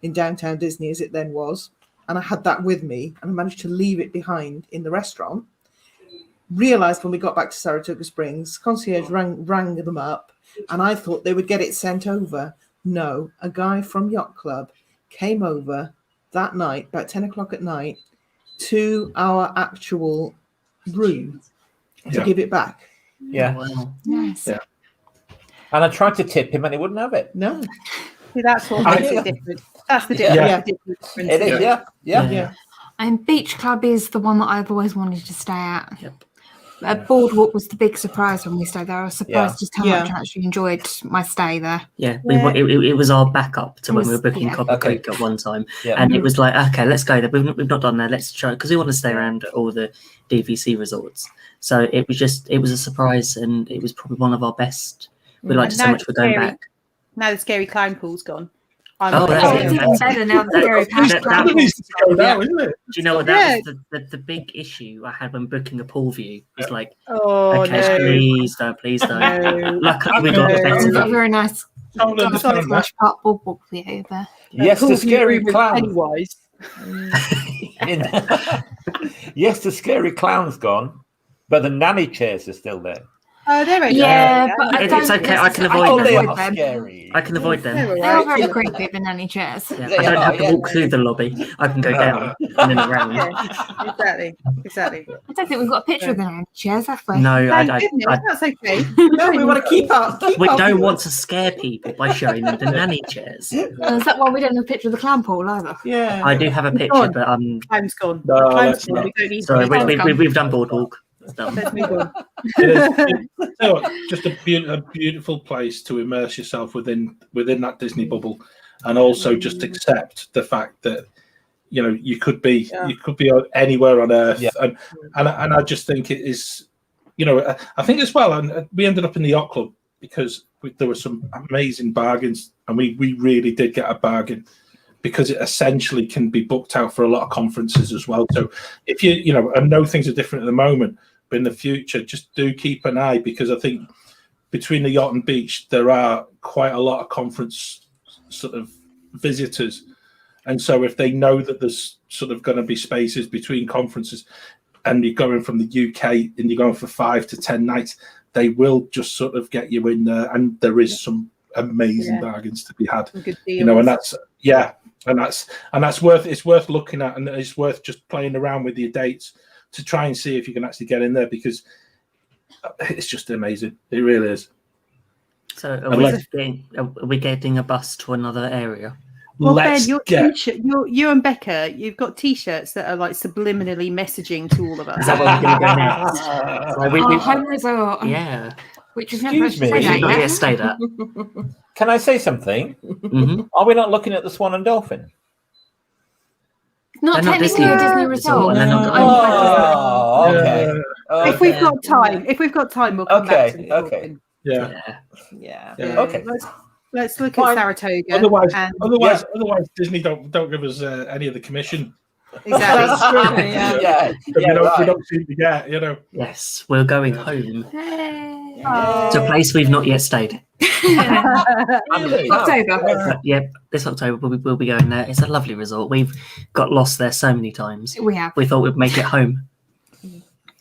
Speaker 6: in downtown Disney, as it then was. and I had that with me, and I managed to leave it behind in the restaurant. Realized when we got back to Saratoga Springs, concierge rang them up, and I thought they would get it sent over. No, a guy from Yacht Club came over that night, about 10 o'clock at night, to our actual room to give it back.
Speaker 2: Yeah.
Speaker 5: Wow.
Speaker 4: Nice.
Speaker 1: Yeah.
Speaker 2: And I tried to tip him and he wouldn't have it.
Speaker 6: No.
Speaker 3: See, that's what makes it different. That's the difference.
Speaker 2: Yeah.
Speaker 3: difference.
Speaker 2: It is, yeah.
Speaker 4: And Beach Club is the one that I've always wanted to stay at.
Speaker 5: Yep.
Speaker 4: Boardwalk was the big surprise when we stayed there. I was surprised just how much I actually enjoyed my stay there.
Speaker 5: Yeah, it was our backup to when we were booking Copper Creek at one time.
Speaker 2: Yeah.
Speaker 5: And it was like, okay, let's go there. We've not done that. Let's try, because we want to stay around all the DVC resorts. So it was a surprise, and it was probably one of our best. We liked it so much for going back.
Speaker 3: Now the scary clown pool's gone.
Speaker 4: It's even better now. The scary
Speaker 5: Do you know what? That was the big issue I had when booking a pool view. It's like, please don't. Luckily, we got the better.
Speaker 4: Not very nice. Flash Park Boardwalk view there.
Speaker 2: Yes, the scary clown.
Speaker 3: Pennywise.
Speaker 2: Yes, the scary clown's gone, but the nanny chairs are still there.
Speaker 3: Oh, they're okay.
Speaker 4: But
Speaker 5: it's okay. I can avoid them.
Speaker 2: Scary.
Speaker 5: I can avoid them.
Speaker 4: They are very creepy, the nanny chairs.
Speaker 5: Yeah, I don't have to walk through the lobby. I can go down and then around.
Speaker 3: Exactly.
Speaker 4: I don't think we've got a picture of the nanny chairs, have we?
Speaker 5: No,
Speaker 3: that's okay.
Speaker 6: No, we want to keep up.
Speaker 5: We don't want to scare people by showing them the nanny chairs.
Speaker 4: Is that why we don't have a picture of the clown pool either?
Speaker 6: Yeah.
Speaker 5: I do have a picture, but
Speaker 3: Time's gone.
Speaker 1: No,
Speaker 3: Time's gone. We don't need
Speaker 5: sorry, we've done Boardwalk.
Speaker 3: Let's move on.
Speaker 1: Just a beautiful place to immerse yourself within that Disney bubble, and also just accept the fact that you could be anywhere on Earth, and I just think it is, I think as well, and we ended up in the Yacht Club because there were some amazing bargains, and we really did get a bargain, because it essentially can be booked out for a lot of conferences as well. So if I know things are different at the moment, but in the future, just do keep an eye, because I think between the yacht and beach, there are quite a lot of conference sort of visitors. And so if they know that there's sort of going to be spaces between conferences, and you're going from the UK and you're going for 5 to 10 nights, they will just sort of get you in there. And there is some amazing bargains to be had, and that's worth looking at, and it's worth just playing around with your dates to try and see if you can actually get in there, because it's just amazing. It really is.
Speaker 5: So are we getting a bus to another area?
Speaker 3: Well, Ben, you and Becca, you've got T-shirts that are like subliminally messaging to all of us.
Speaker 5: Is that where we're going to go next?
Speaker 4: Home resort.
Speaker 5: Yeah.
Speaker 4: Which is never
Speaker 5: stayed at.
Speaker 2: Can I say something?
Speaker 5: Mm-hmm.
Speaker 2: Are we not looking at the Swan and Dolphin?
Speaker 4: Not technically a Disney resort.
Speaker 2: Okay.
Speaker 3: If we've got time, we'll come back to the Dolphin.
Speaker 6: Yeah.
Speaker 2: Okay.
Speaker 3: Let's look at Saratoga.
Speaker 1: Otherwise, Disney don't give us any of the commission.
Speaker 3: Exactly.
Speaker 6: That's true.
Speaker 1: We don't seem to get,
Speaker 5: Yes, we're going home.
Speaker 4: Hey.
Speaker 5: It's a place we've not yet stayed.
Speaker 4: October.
Speaker 5: This October we'll be going there. It's a lovely resort. We've got lost there so many times.
Speaker 4: We have.
Speaker 5: We thought we'd make it home.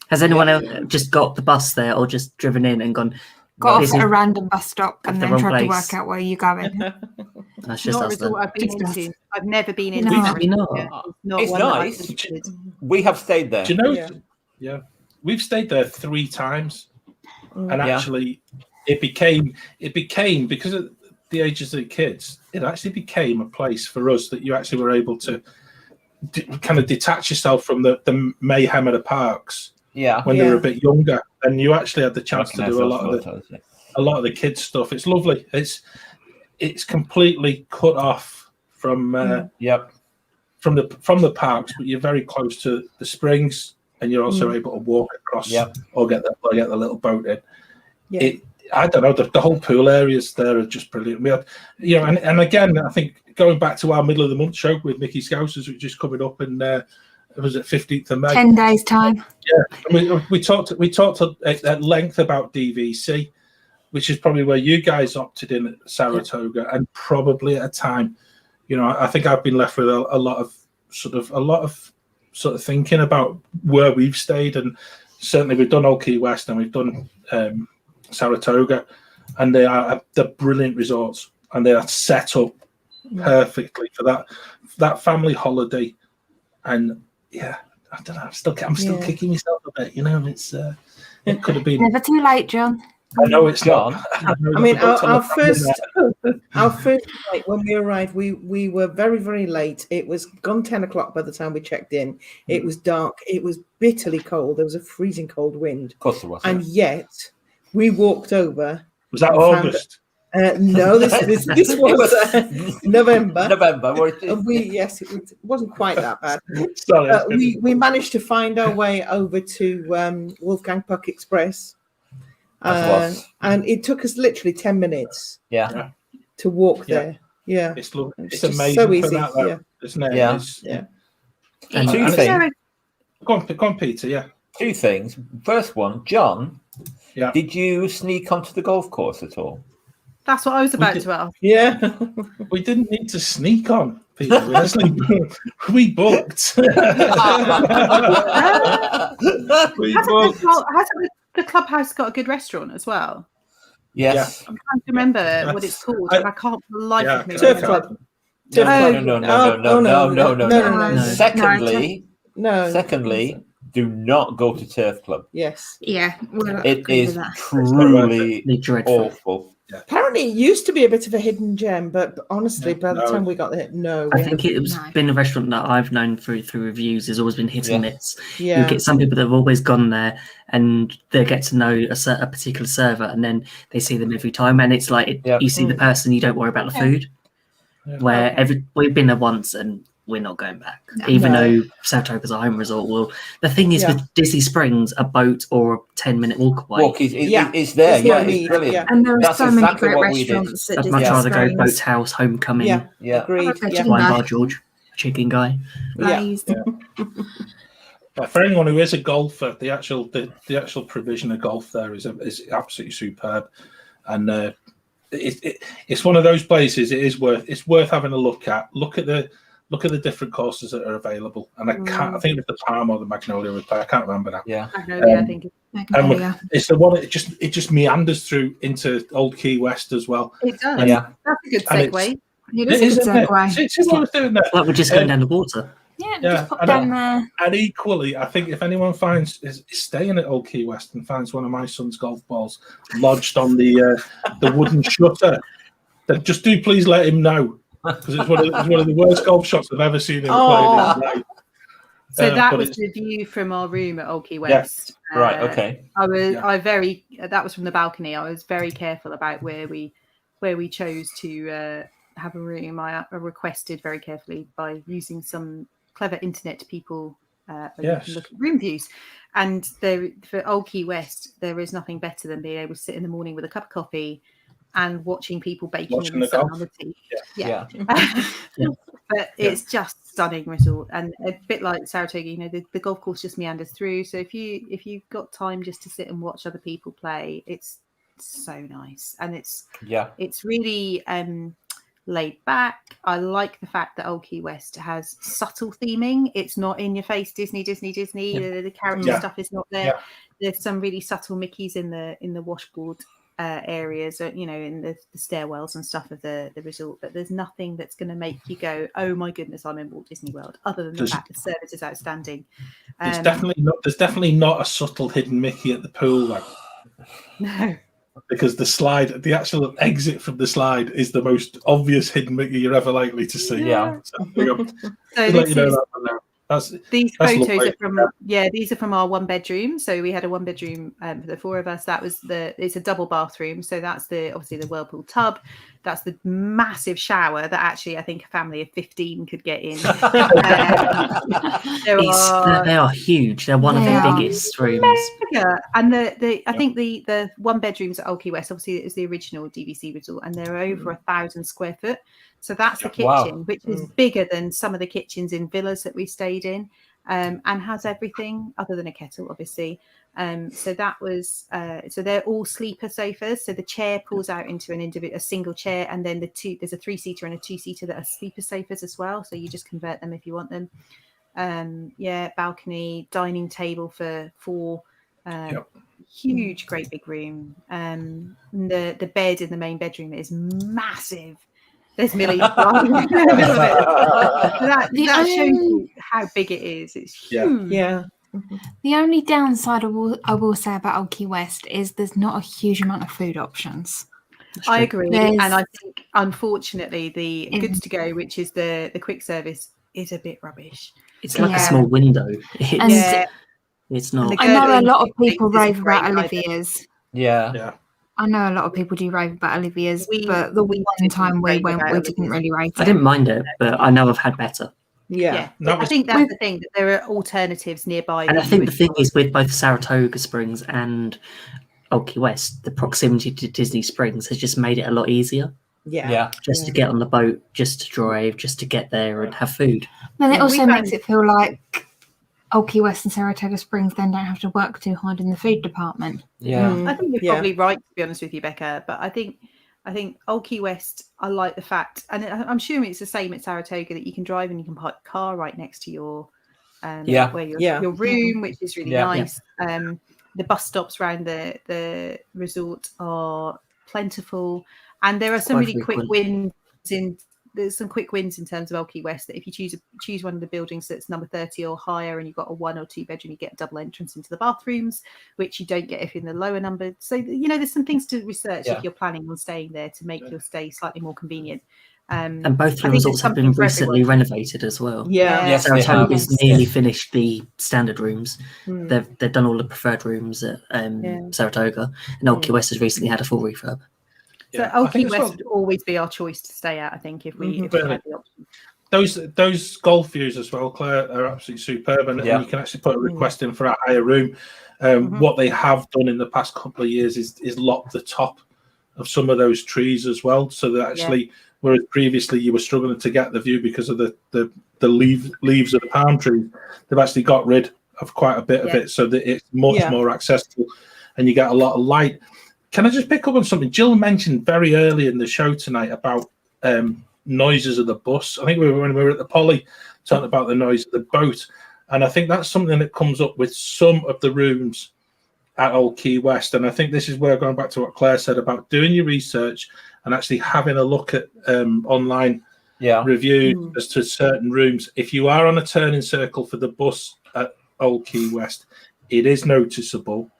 Speaker 5: Has anyone else just got the bus there, or just driven in and gone?
Speaker 4: Got off at a random bus stop and then tried to
Speaker 5: place.
Speaker 4: work out where you're going.
Speaker 5: That's just us then.
Speaker 3: I've been into. I've never been in.
Speaker 2: It's nice. We have stayed there.
Speaker 1: Do you know? We've stayed there 3 times, and actually, it became because of the ages of the kids. It actually became a place for us that you actually were able to kind of detach yourself from the mayhem of the parks. When they were a bit younger, and you actually had the chance to do a lot of the kids stuff. It's lovely. It's completely cut off from the parks, but you're very close to the springs, and you're also able to walk across or get the little boat in. I don't know, the whole pool areas there are just brilliant. We had, and again, I think going back to our middle of the month show with Mickey Scousers, which is coming up in was it 15th of May?
Speaker 4: 10 days time.
Speaker 1: We talked at length about DVC, which is probably where you guys opted in at Saratoga, and probably at a time, I think I've been left with a lot of sort of thinking about where we've stayed, and certainly we've done Old Key West and we've done Saratoga, and they're brilliant resorts, and they are set up perfectly for that family holiday. And I don't know, I'm still kicking myself a bit, it's it could have been
Speaker 4: never too late, John.
Speaker 1: I know it's John.
Speaker 6: I mean, our first night when we arrived, we were very, very late. It was gone 10 o'clock by the time we checked in. It was dark. It was bitterly cold. There was a freezing cold wind.
Speaker 2: Of course there was.
Speaker 6: And yet we walked over.
Speaker 1: Was that August?
Speaker 6: No, this was November.
Speaker 2: It
Speaker 6: wasn't quite that bad.
Speaker 1: Sorry,
Speaker 6: we managed to find our way over to Wolfgang Puck Express. And it took us literally 10 minutes to walk there. Yeah.
Speaker 1: It's amazing
Speaker 6: so easy.
Speaker 1: For that, isn't it?
Speaker 6: Yeah.
Speaker 2: And two things.
Speaker 1: Go on, Peter, yeah.
Speaker 2: Two things. First one, John,
Speaker 1: Yeah.
Speaker 2: Did you sneak onto the golf course at all?
Speaker 3: That's what I was about to ask.
Speaker 6: Yeah.
Speaker 1: We didn't need to sneak on, Peter. We booked.
Speaker 3: Hasn't the clubhouse got a good restaurant as well?
Speaker 2: Yes.
Speaker 3: I'm trying to remember what it's called, and I can't for the life of me.
Speaker 6: Turf Club.
Speaker 2: No. Secondly, do not go to Turf Club.
Speaker 6: Yes.
Speaker 4: Yeah.
Speaker 2: It is truly awful.
Speaker 1: Yeah.
Speaker 6: Apparently, it used to be a bit of a hidden gem, but honestly, by the time we got there,
Speaker 5: I think it's been a restaurant that I've known through reviews has always been hit and miss.
Speaker 6: Yeah.
Speaker 5: You get some people that have always gone there and they get to know a particular server, and then they see them every time, and it's like you see the person, you don't worry about the food.
Speaker 1: Yeah.
Speaker 5: Where we've been there once and we're not going back, even though Saratoga's a home resort. Well, the thing is with Disney Springs, a boat or a 10-minute walk away.
Speaker 2: It's there. It's brilliant.
Speaker 6: Yeah.
Speaker 4: And there are
Speaker 2: That's
Speaker 4: so many
Speaker 2: exactly
Speaker 4: great
Speaker 2: what we did.
Speaker 4: restaurants at
Speaker 5: I'd
Speaker 4: Disney
Speaker 5: much rather go
Speaker 4: Springs.
Speaker 5: Boat House, Homecoming,
Speaker 6: Agreed.
Speaker 4: Yeah.
Speaker 5: Wine Bar George, Chicken Guy.
Speaker 4: Glazed.
Speaker 1: For anyone who is a golfer, the actual provision of golf there is absolutely superb, and it's one of those places. It's worth having a look at. Look at the different courses that are available, and I think it's the Palm or the Magnolia we play. I can't remember now.
Speaker 3: Magnolia, I think.
Speaker 1: It's the one. It just meanders through into Old Key West as well.
Speaker 3: It does.
Speaker 1: And,
Speaker 3: that's a good segue.
Speaker 4: It is a good segue.
Speaker 1: It's what I was doing there.
Speaker 5: Like we're just going down the water.
Speaker 4: Just pop down there.
Speaker 1: And equally, I think if anyone is staying at Old Key West and finds one of my son's golf balls lodged on the wooden shutter, then just do please let him know, because it's one of the worst golf shots I've ever seen him play in his life.
Speaker 3: So that was the view from our room at Old Key West.
Speaker 2: Right. Okay.
Speaker 3: That was from the balcony. I was very careful about where we chose to have a room. I requested very carefully by using some clever internet people. You can look at room views, and for Old Key West, there is nothing better than being able to sit in the morning with a cup of coffee and watching people baking in the sun on the tea. Yeah. But it's just stunning resort, and a bit like Saratoga, the golf course just meanders through. So if you've got time just to sit and watch other people play, it's so nice, and it's really laid back. I like the fact that Old Key West has subtle theming. It's not in your face Disney. The character stuff is not there. There's some really subtle Mickeys in the washboard areas, in the stairwells and stuff of the resort, but there's nothing that's going to make you go, oh my goodness, I'm in Walt Disney World, other than the fact the service is outstanding.
Speaker 1: There's definitely not a subtle hidden Mickey at the pool, though.
Speaker 3: No,
Speaker 1: because the actual exit from the slide is the most obvious hidden Mickey you're ever likely to see.
Speaker 3: These photos are from these are from our one bedroom. So we had a one bedroom for the four of us. It's a double bathroom. So that's obviously the whirlpool tub. That's the massive shower that actually I think a family of 15 could get in.
Speaker 5: They are huge. They're one of the biggest rooms.
Speaker 3: And I think the one bedrooms at Old Key West, obviously it was the original DVC resort, and they're over 1,000 square foot. So that's the kitchen, which is bigger than some of the kitchens in villas that we stayed in, and has everything other than a kettle, obviously. So that was so they're all sleeper sofas. So the chair pulls out into a single chair, and then there's a 3-seater and a 2-seater that are sleeper sofas as well. So you just convert them if you want them. Balcony, dining table for 4. Huge, great big room. The bed in the main bedroom is massive. There's Millie. that shows you how big it is. It's huge.
Speaker 6: Yeah.
Speaker 4: The only downside I will say about Old Key West is there's not a huge amount of food options.
Speaker 3: I agree, and I think unfortunately the goods to go, which is the quick service, is a bit rubbish.
Speaker 5: It's like a small window. It's not.
Speaker 4: I know a lot of people rave about Olivia's.
Speaker 2: Yeah.
Speaker 4: I know a lot of people do rave about Olivia's, but the one time we went, we didn't really rave it.
Speaker 5: I didn't mind it, but I know I've had better.
Speaker 3: I think that's the thing, that there are alternatives nearby.
Speaker 5: And I think the thing is, with both Saratoga Springs and Old Key West, the proximity to Disney Springs has just made it a lot easier. To get on the boat, just to drive, just to get there and have food.
Speaker 4: Then it also makes it feel like Old Key West and Saratoga Springs then don't have to work too hard in the food department.
Speaker 3: I think you're probably right, to be honest with you, Becca, but I think Old Key West, I like the fact, and I'm sure it's the same at Saratoga, that you can drive and you can park a car right next to your your room, which is really nice. The bus stops around the resort are plentiful, and there are some really quick wins there's some quick wins in terms of Old Key West, that if you choose one of the buildings that's number 30 or higher, and you've got a 1 or 2 bedroom, you get a double entrance into the bathrooms, which you don't get if you're in the lower number. So there's some things to research if you're planning on staying there to make your stay slightly more convenient.
Speaker 5: And both the resorts have been recently renovated as well.
Speaker 2: Yes,
Speaker 5: Saratoga's nearly finished the standard rooms. They've done all the preferred rooms at Saratoga, and Old Key West has recently had a full refurb.
Speaker 3: So Old Key West would always be our choice to stay at, I think, if we had the option.
Speaker 1: Those golf views as well, Claire, are absolutely superb, and you can actually put a request in for a higher room. What they have done in the past couple of years is lock the top of some of those trees as well, so that actually, whereas previously you were struggling to get the view because of the leaves of the palm trees, they've actually got rid of quite a bit of it, so that it's much more accessible, and you get a lot of light. Can I just pick up on something Jill mentioned very early in the show tonight about noises of the bus? I think when we were at the Poly talking about the noise of the boat, and I think that's something that comes up with some of the rooms at Old Key West. And I think this is where, going back to what Claire said about doing your research and actually having a look at online reviews as to certain rooms. If you are on a turning circle for the bus at Old Key West, it is noticeable.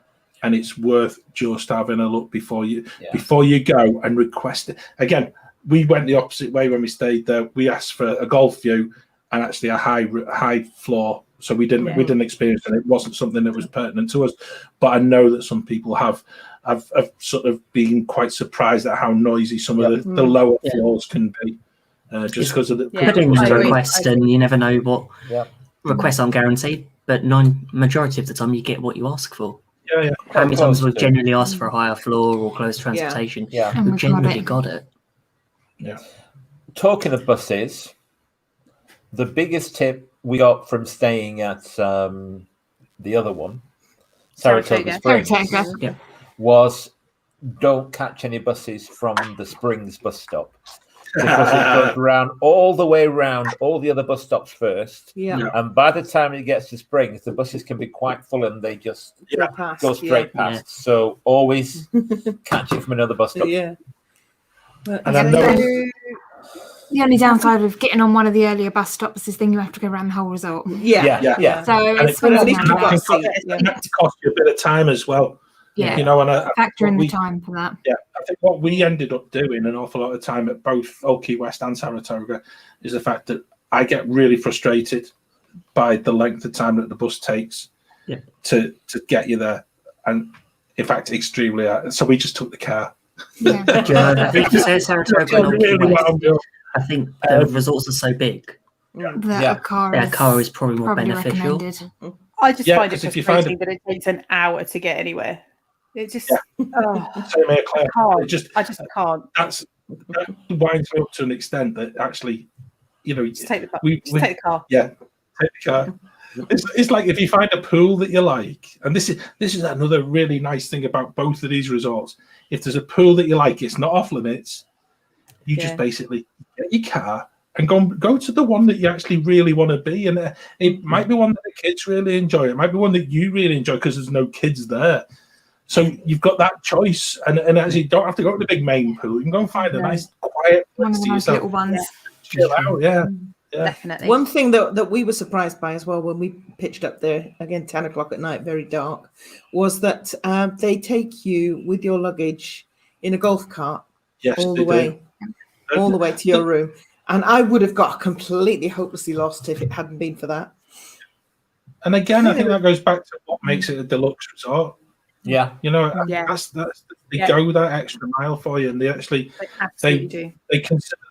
Speaker 1: And it's worth just having a look before you go and request it. Again, we went the opposite way when we stayed there. We asked for a golf view and actually a high floor, so we didn't experience it. It wasn't something that was pertinent to us. But I know that some people have sort of been quite surprised at how noisy some of the lower floors can be, just because of the
Speaker 5: request, and you never know what requests aren't guaranteed. But majority of the time, you get what you ask for. How many times we've genuinely asked for a higher floor or closed transportation? We've genuinely got it.
Speaker 2: Talking of buses, the biggest tip we got from staying at the other one, Saratoga Springs, was don't catch any buses from the Springs bus stop. Because it goes around all the way around all the other bus stops first. And by the time it gets to Springs, the buses can be quite full and they just go straight past. So always catch it from another bus stop.
Speaker 4: And the only downside of getting on one of the earlier bus stops is then you have to go around the whole resort.
Speaker 1: So
Speaker 3: it's
Speaker 1: to cost you a bit of time as well. And
Speaker 4: factor in the time for that.
Speaker 1: I think what we ended up doing an awful lot of time at both Old Key West and Saratoga is the fact that I get really frustrated by the length of time that the bus takes to get you there, and in fact extremely so we just took the car.
Speaker 5: Saratoga and Old Key West, I think the resorts are so big
Speaker 4: that a
Speaker 5: car is probably more beneficial.
Speaker 3: I just find it frustrating that it takes an hour to get anywhere. It just, I just can't.
Speaker 1: That winds me up to an extent that actually,
Speaker 3: just take the car.
Speaker 1: Yeah, take the car. It's like if you find a pool that you like, and this is another really nice thing about both of these resorts. If there's a pool that you like, it's not off limits. You just basically get your car and go to the one that you actually really want to be, and it might be one that the kids really enjoy. It might be one that you really enjoy because there's no kids there. So you've got that choice, and actually you don't have to go to the big main pool. You can go and find a nice quiet place to yourself.
Speaker 4: Little ones.
Speaker 1: Chill out, yeah.
Speaker 3: Definitely.
Speaker 6: One thing that we were surprised by as well when we pitched up there, again, 10 o'clock at night, very dark, was that they take you with your luggage in a golf cart all the way to your room. And I would have got completely hopelessly lost if it hadn't been for that.
Speaker 1: And again, I think that goes back to what makes it a deluxe resort.
Speaker 2: Yeah,
Speaker 1: that's they go that extra mile for you, and they consider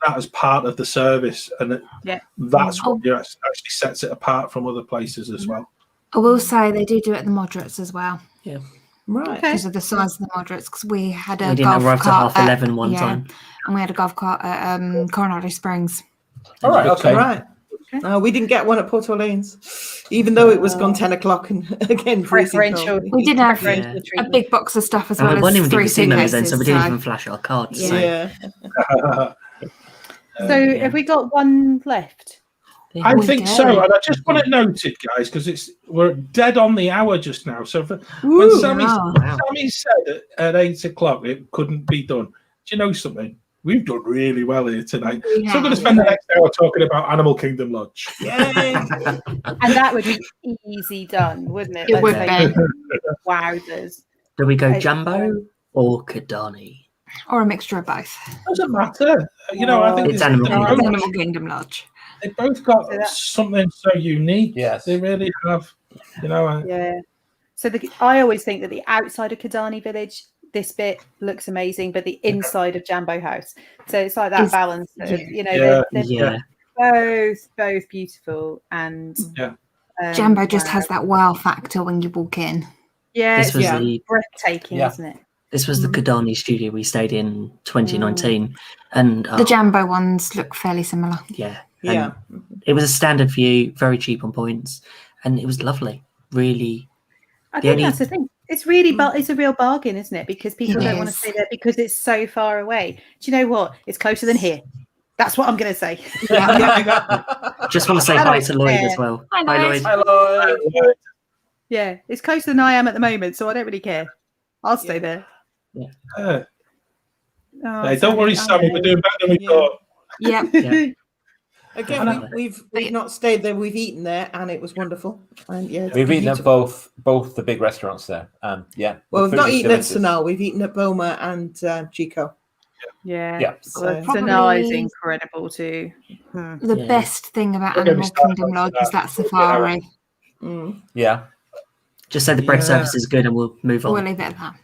Speaker 1: that as part of the service, and that's what actually sets it apart from other places as well.
Speaker 4: I will say they do it at the moderates as well.
Speaker 5: Yeah,
Speaker 6: right.
Speaker 4: Because of the size of the moderates, because we had a
Speaker 5: we didn't
Speaker 4: golf
Speaker 5: arrive
Speaker 4: cart
Speaker 5: till 11 one time,
Speaker 4: and we had a golf cart at Coronado Springs.
Speaker 2: All right, okay,
Speaker 6: right. We didn't get one at Port Orleans, even though it was gone 10 o'clock and again
Speaker 3: preferential.
Speaker 4: We did have a big box of stuff as well as 3 suitcases.
Speaker 5: Then, so we didn't even flash our cards.
Speaker 3: So have we got one left?
Speaker 1: I think so, and I just want it noted, guys, because we're dead on the hour just now. So when Sammy said at 8 o'clock it couldn't be done, do you know something? We've done really well here tonight. So I'm going to spend the next hour talking about Animal Kingdom Lodge.
Speaker 3: And that would be easy done, wouldn't it?
Speaker 4: It would be.
Speaker 3: Wowzers.
Speaker 5: Do we go Jumbo or Kidani?
Speaker 4: Or a mixture of both.
Speaker 1: Doesn't matter. I think
Speaker 5: it's Animal
Speaker 4: Kingdom Lodge.
Speaker 1: They both got something so unique.
Speaker 2: Yes.
Speaker 1: They really have.
Speaker 3: So I always think that the outside of Kidani Village, this bit looks amazing, but the inside of Jambo House. So it's like that balance. They're both beautiful, and
Speaker 4: Jambo just has that wow factor when you walk in.
Speaker 3: Yeah, it's breathtaking, isn't it?
Speaker 5: This was the Kidani studio we stayed in 2019, and
Speaker 4: the Jambo ones look fairly similar.
Speaker 5: Yeah. It was a standard view, very cheap on points, and it was lovely. Really,
Speaker 3: I think that's the thing. It's really, it's a real bargain, isn't it? Because people don't want to stay there because it's so far away. Do you know what? It's closer than here. That's what I'm going to say.
Speaker 5: Just want to say hi to Lloyd as well.
Speaker 4: Hi, Lloyd.
Speaker 2: Hi, Lloyd.
Speaker 3: Yeah, it's closer than I am at the moment, so I don't really care. I'll stay there.
Speaker 1: Hey, don't worry, Sammy. We're doing better than we thought.
Speaker 4: Yeah.
Speaker 6: Again, we've not stayed there. We've eaten there, and it was wonderful. And
Speaker 2: we've eaten at both the big restaurants there. Well,
Speaker 6: we've not eaten at Sanaa. We've eaten at Boma and Chico.
Speaker 3: So Sanaa is incredible too.
Speaker 4: The best thing about Animal Kingdom Lodge is that safari.
Speaker 2: Yeah.
Speaker 5: Just say the bread service is good, and we'll move on.
Speaker 4: We'll leave it at that.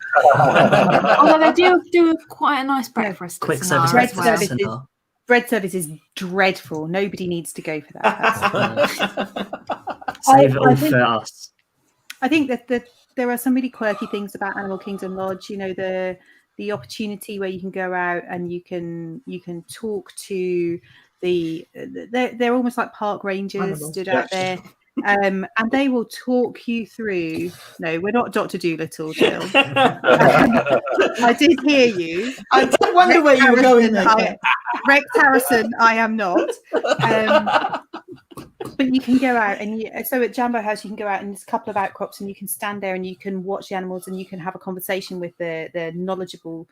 Speaker 4: Although they do quite a nice breakfast.
Speaker 5: Quick service.
Speaker 3: Bread service is dreadful. Nobody needs to go for that.
Speaker 5: Save it all for us.
Speaker 3: I think that there are some really quirky things about Animal Kingdom Lodge. The opportunity where you can go out and you can talk to they're almost like park rangers stood out there. And they will talk you through. No, we're not Dr. Dolittle, Jill. I did hear you.
Speaker 6: I did wonder where you were going.
Speaker 3: Rex Harrison, I am not. But you can go out so at Jambo House, you can go out and there's a couple of outcrops and you can stand there and you can watch the animals and you can have a conversation with the knowledgeable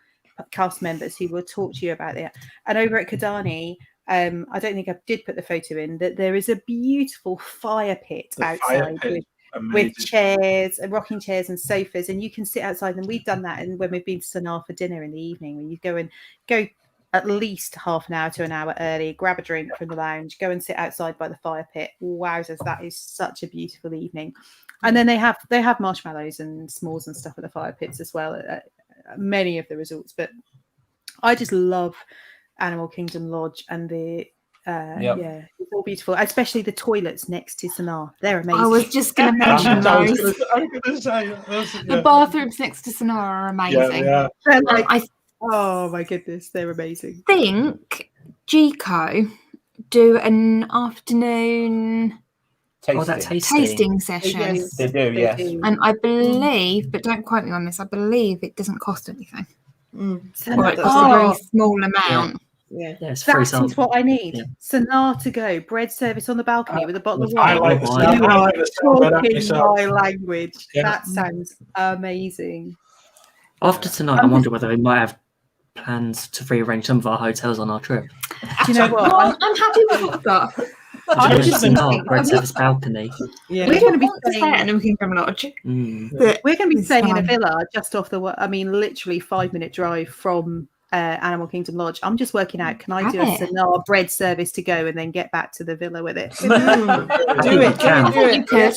Speaker 3: cast members who will talk to you about it. And over at Kidani, I don't think I did put the photo in, that there is a beautiful fire pit outside with chairs and rocking chairs and sofas, and you can sit outside. And we've done that, and when we've been to Sanaa for dinner in the evening, where you go at least half an hour to an hour early, grab a drink from the lounge, go and sit outside by the fire pit. Wowzers, that is such a beautiful evening. And then they have marshmallows and s'mores and stuff at the fire pits as well at many of the resorts. But I just love Animal Kingdom Lodge, and it's all beautiful, especially the toilets next to Sanaa. They're amazing.
Speaker 4: I was just going to mention those. The bathrooms next to Sanaa are amazing.
Speaker 3: Oh my goodness, they're amazing.
Speaker 4: I think Gico do an afternoon tasting sessions.
Speaker 2: They do, yes.
Speaker 4: And I believe, but don't quote me on this, I believe it doesn't cost anything. Or it costs a very small amount.
Speaker 5: It's
Speaker 3: that
Speaker 5: free
Speaker 3: is what I need. Sonar to go, bread service on the balcony with a bottle of
Speaker 1: I
Speaker 3: wine.
Speaker 1: like the
Speaker 3: Talking my language. That sounds amazing.
Speaker 5: After tonight, I wonder whether we might have plans to rearrange some of our hotels on our trip.
Speaker 3: Do you know what?
Speaker 4: I'm happy with what I've got.
Speaker 5: I'm just thinking bread service balcony.
Speaker 3: We're going to be
Speaker 4: staying at Animal Kingdom Lodge.
Speaker 3: We're going to be staying in a villa just off the. I mean, literally 5-minute drive from Animal Kingdom Lodge. I'm just working out. Can I do a Sonar bread service to go and then get back to the villa with it?
Speaker 6: Do it.
Speaker 4: You could.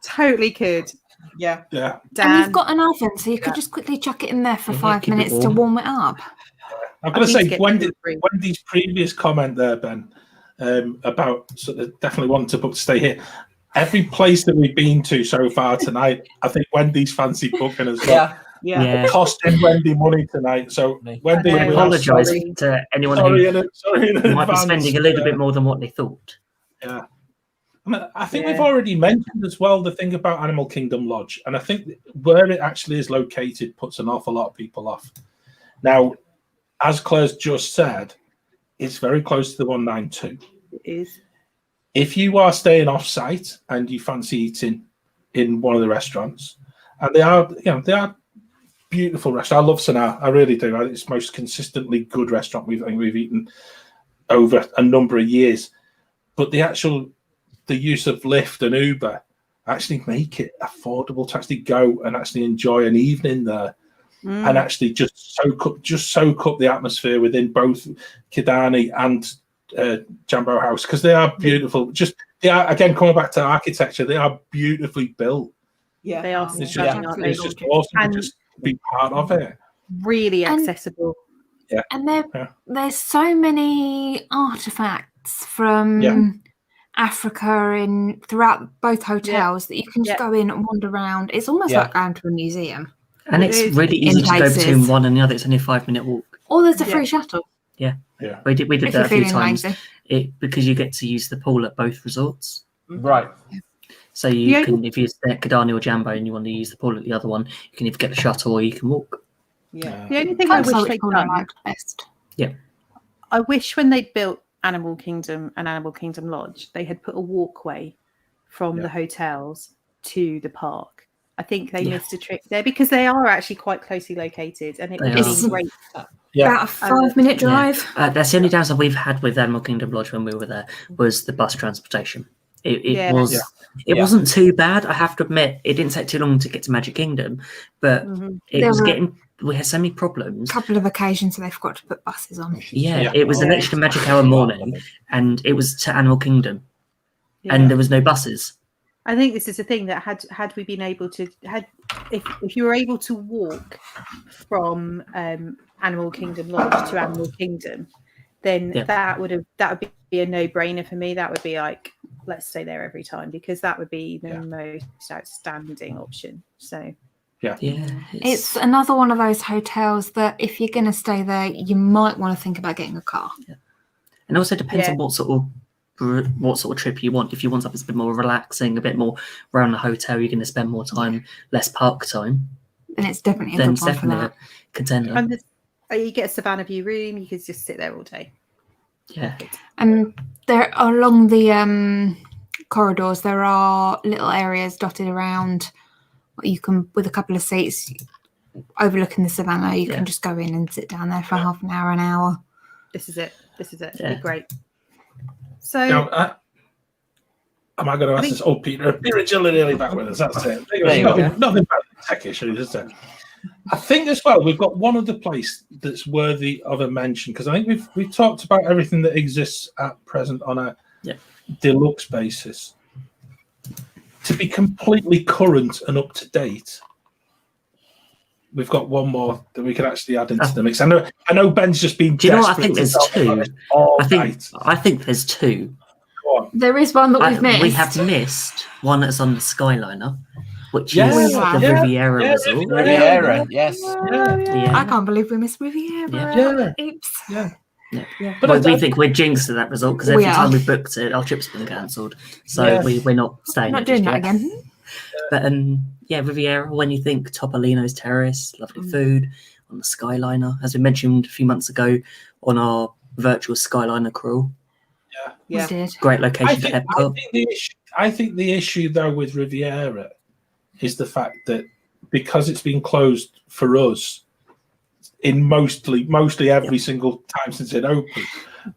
Speaker 3: Totally could.
Speaker 6: Yeah.
Speaker 3: Dan,
Speaker 4: and you've got an oven, so you could just quickly chuck it in there for 5 minutes to warm it up.
Speaker 1: I've got to say, Wendy's previous comment there, Ben, about sort of definitely wanting to book to stay here. Every place that we've been to so far tonight, I think Wendy's fancy booking as well.
Speaker 6: Yeah.
Speaker 1: Costing Wendy money tonight. So Wendy,
Speaker 5: I apologise to anyone who might be spending a little bit more than what they thought.
Speaker 1: Yeah. I think we've already mentioned as well the thing about Animal Kingdom Lodge, and I think where it actually is located puts an awful lot of people off. Now, as Claire's just said, it's very close to the 192.
Speaker 3: It is.
Speaker 1: If you are staying off-site and you fancy eating in one of the restaurants, and they are beautiful restaurants. I love Sonar, I really do. It's the most consistently good restaurant we've eaten over a number of years. But the use of Lyft and Uber actually make it affordable to actually go and actually enjoy an evening there, and actually just soak up the atmosphere within both Kidani and Jambo House, because they are beautiful. They are, again, coming back to architecture, they are beautifully built.
Speaker 3: Yeah, they are.
Speaker 1: It's just awesome to just be part of it.
Speaker 3: Really accessible.
Speaker 4: And there's so many artifacts from Africa throughout both hotels that you can just go in and wander around. It's almost like going to a museum.
Speaker 5: And it's really easy to go between one and the other. It's only a 5-minute walk.
Speaker 4: Or there's a free shuttle.
Speaker 5: Yeah. We did that a few times. Because you get to use the pool at both resorts.
Speaker 2: Right.
Speaker 5: So you can, if you stay at Kidani or Jambo and you want to use the pool at the other one, you can either get the shuttle or you can walk.
Speaker 3: Yeah. The only thing I wish they'd done
Speaker 4: best.
Speaker 5: Yeah.
Speaker 3: I wish when they built Animal Kingdom and Animal Kingdom Lodge, they had put a walkway from the hotels to the park. I think they missed a trick there because they are actually quite closely located, and it would be great.
Speaker 4: About a 5-minute drive.
Speaker 5: That's the only downside we've had with Animal Kingdom Lodge when we were there was the bus transportation. It wasn't too bad. I have to admit, it didn't take too long to get to Magic Kingdom, but we had so many problems.
Speaker 4: A couple of occasions they forgot to put buses on.
Speaker 5: It was an extra Magic Hour morning, and it was to Animal Kingdom, and there was no buses.
Speaker 3: I think this is the thing that had we been able to if you were able to walk from Animal Kingdom Lodge to Animal Kingdom, then that would be a no-brainer for me. That would be like, let's stay there every time, because that would be the most outstanding option. So
Speaker 4: it's another one of those hotels that if you're going to stay there, you might want to think about getting a car.
Speaker 5: And also depends on what sort of trip you want. If you want something a bit more relaxing, a bit more around the hotel, you're going to spend more time, less park time.
Speaker 4: And it's definitely
Speaker 5: a contender.
Speaker 3: And you get a Savannah View room, you can just sit there all day.
Speaker 5: Yeah.
Speaker 4: And there along the corridors, there are little areas dotted around. You can, with a couple of seats overlooking the Savannah, you can just go in and sit down there for half an hour. This is it. It'd be great. So,
Speaker 1: now, am I going to ask this? Oh, Peter Gillian back with us. That's it. Nothing about the tech issues, is there? I think as well we've got one other place that's worthy of a mention, because I think we've talked about everything that exists at present on a deluxe basis. To be completely current and up to date, we've got one more that we can actually add into the mix. I know Ben's just been.
Speaker 5: Do you know what? I think there's two. I think there's two.
Speaker 4: There is one that we've missed.
Speaker 5: We have missed one that's on the Skyliner, which is the Riviera Resort.
Speaker 2: Riviera, yes.
Speaker 4: I can't believe we missed Riviera.
Speaker 1: Oops.
Speaker 5: Yeah. But we think we're jinxed at that result because every time we booked it, our trip's been cancelled. So we're not staying.
Speaker 4: Not doing that again.
Speaker 5: But Riviera, when you think Topolino's Terrace, lovely food on the Skyliner, as we mentioned a few months ago on our virtual Skyliner crawl.
Speaker 3: We did.
Speaker 5: Great location for Epcot.
Speaker 1: I think the issue though with Riviera is the fact that because it's been closed for us in mostly every single time since it opened,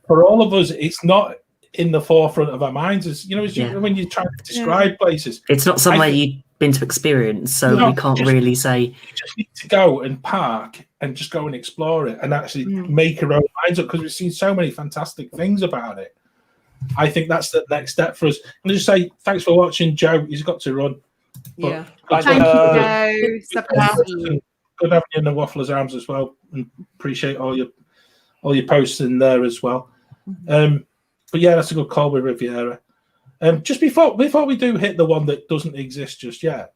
Speaker 1: for all of us, it's not in the forefront of our minds. As you know, when you try to describe places,
Speaker 5: it's not somewhere you've been to experience, so we can't really say.
Speaker 1: You just need to go and park and just go and explore it and actually make our own minds up because we've seen so many fantastic things about it. I think that's the next step for us. And just say thanks for watching, Joe. He's got to run.
Speaker 3: Thank you, Joe.
Speaker 1: Good having you in the Wafflers Arms as well, and appreciate all your posts in there as well. But yeah, that's a good call with Riviera. Just before we do hit the one that doesn't exist just yet,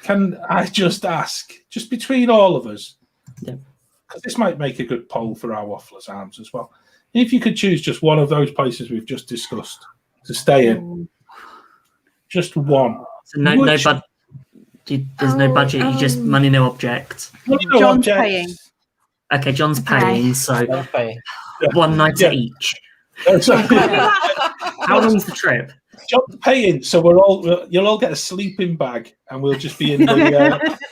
Speaker 1: can I just ask, just between all of us, because this might make a good poll for our Wafflers Arms as well. If you could choose just one of those places we've just discussed to stay in, just one.
Speaker 5: So there's no budget. You just money, no object.
Speaker 3: John's paying.
Speaker 5: Okay, John's paying. So one night each. How long's the trip?
Speaker 1: John's paying, so you'll all get a sleeping bag, and we'll just be in the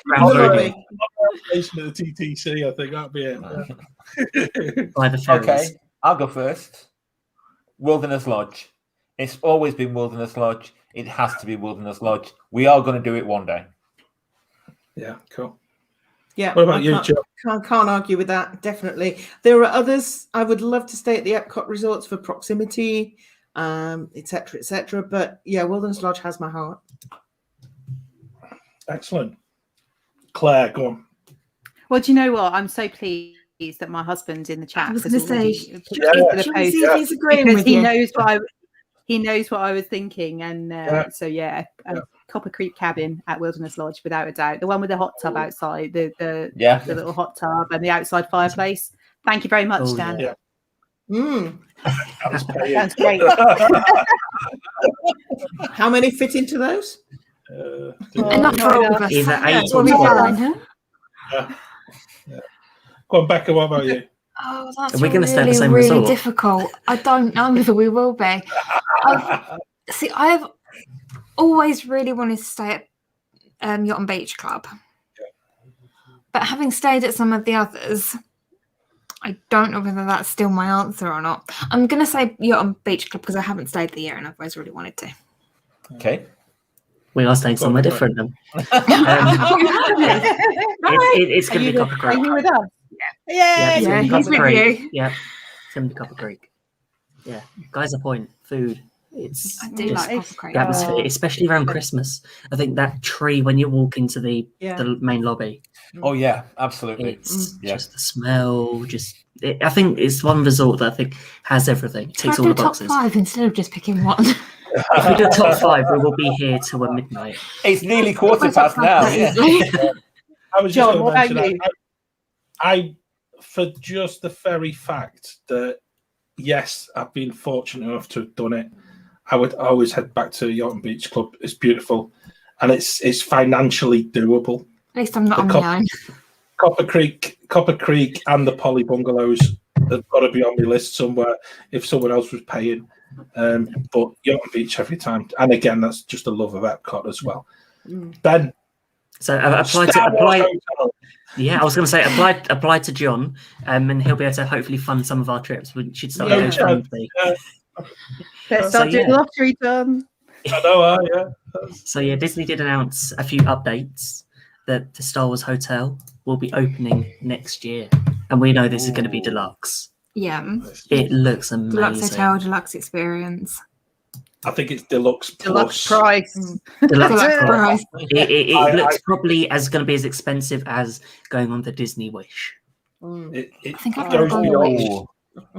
Speaker 1: basement of the TTC. I think that'd be it.
Speaker 5: By the ferries.
Speaker 2: Okay, I'll go first. Wilderness Lodge. It's always been Wilderness Lodge. It has to be Wilderness Lodge. We are going to do it one day.
Speaker 1: Yeah, cool.
Speaker 6: Yeah.
Speaker 1: What about you, Joe?
Speaker 6: Can't argue with that. Definitely. There are others. I would love to stay at the Epcot resorts for proximity, etc., etc. But yeah, Wilderness Lodge has my heart.
Speaker 1: Excellent. Claire, go on.
Speaker 3: Well, do you know what? I'm so pleased that my husband's in the chat.
Speaker 4: I was going to say,
Speaker 3: see if
Speaker 4: he's agreeing with
Speaker 3: he
Speaker 4: you.
Speaker 3: He knows what I was thinking, and Copper Creek cabin at Wilderness Lodge, without a doubt. The one with the hot tub outside, the little hot tub and the outside fireplace. Thank you very much, Dan.
Speaker 1: Yeah.
Speaker 3: That sounds great.
Speaker 6: How many fit into those?
Speaker 4: Enough for all of us.
Speaker 5: Either 8 or
Speaker 4: 12.
Speaker 1: Go on, Becca, what about you?
Speaker 4: Oh, that's
Speaker 5: Are we going to stay at the same
Speaker 4: really
Speaker 5: resort?
Speaker 4: difficult. I don't know whether we will be. I've always really wanted to stay at Yacht and Beach Club. But having stayed at some of the others, I don't know whether that's still my answer or not. I'm going to say Yacht and Beach Club because I haven't stayed the year and I've always really wanted to.
Speaker 2: Okay.
Speaker 5: We are staying somewhere different then. It's going to be Copper Creek.
Speaker 3: Are you with us?
Speaker 5: Yeah,
Speaker 4: he's
Speaker 5: Copper
Speaker 4: with
Speaker 5: Creek.
Speaker 4: you.
Speaker 5: Yeah, it's going to be Copper Creek. Yeah, guys, a point. Food.
Speaker 4: I do like Copper Creek.
Speaker 5: The atmosphere, especially around Christmas. I think that tree when you walk into the main lobby.
Speaker 2: Oh yeah, absolutely.
Speaker 5: It's just the smell. I think it's one resort that I think has everything. It ticks all the boxes.
Speaker 4: Top 5 instead of just picking one.
Speaker 5: If we do top 5, we will be here till midnight.
Speaker 2: It's nearly 15:15 now. Yeah.
Speaker 1: I was just
Speaker 3: John,
Speaker 1: going to mention
Speaker 3: what about
Speaker 1: that. I, for just the very fact that, yes, I've been fortunate enough to have done it, I would always head back to Yacht and Beach Club. It's beautiful, and it's financially doable.
Speaker 4: At least I'm not on my own.
Speaker 1: Copper Creek, and the Poly Bungalows have got to be on my list somewhere if someone else was paying. But Yacht and Beach every time, and again, that's just a love of Epcot as well. Ben,
Speaker 5: so apply. Yeah, I was going to say apply to John, and he'll be able to hopefully fund some of our trips. We should start GoFundMe.
Speaker 3: Let's start doing lottery, John.
Speaker 1: I know,
Speaker 5: So yeah, Disney did announce a few updates that the Star Wars Hotel will be opening next year, and we know this is going to be deluxe.
Speaker 4: Yeah,
Speaker 5: it looks amazing.
Speaker 4: Deluxe hotel, deluxe experience.
Speaker 1: I think it's deluxe
Speaker 3: price.
Speaker 5: Deluxe price. It looks probably going to be as expensive as going on the Disney Wish.
Speaker 1: I
Speaker 4: think I've
Speaker 1: goes
Speaker 4: gone
Speaker 1: beyond.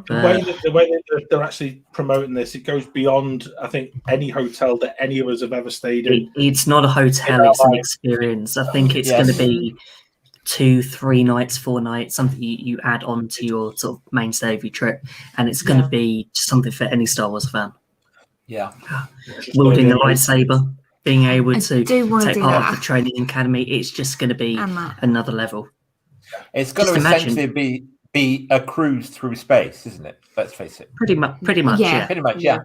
Speaker 1: The way that they're actually promoting this, it goes beyond, I think, any hotel that any of us have ever stayed in.
Speaker 5: It's not a hotel; it's an experience. I think it's going to be 2-3 nights, 4 nights, something you add on to your sort of mainstay of your trip, and it's going to be just something for any Star Wars fan.
Speaker 2: Yeah,
Speaker 5: wielding the lightsaber, being able to take part of the training academy, it's just going to be another level.
Speaker 2: It's going to essentially be a cruise through space, isn't it? Let's face it.
Speaker 5: Pretty much, yeah.
Speaker 2: Pretty much, yeah.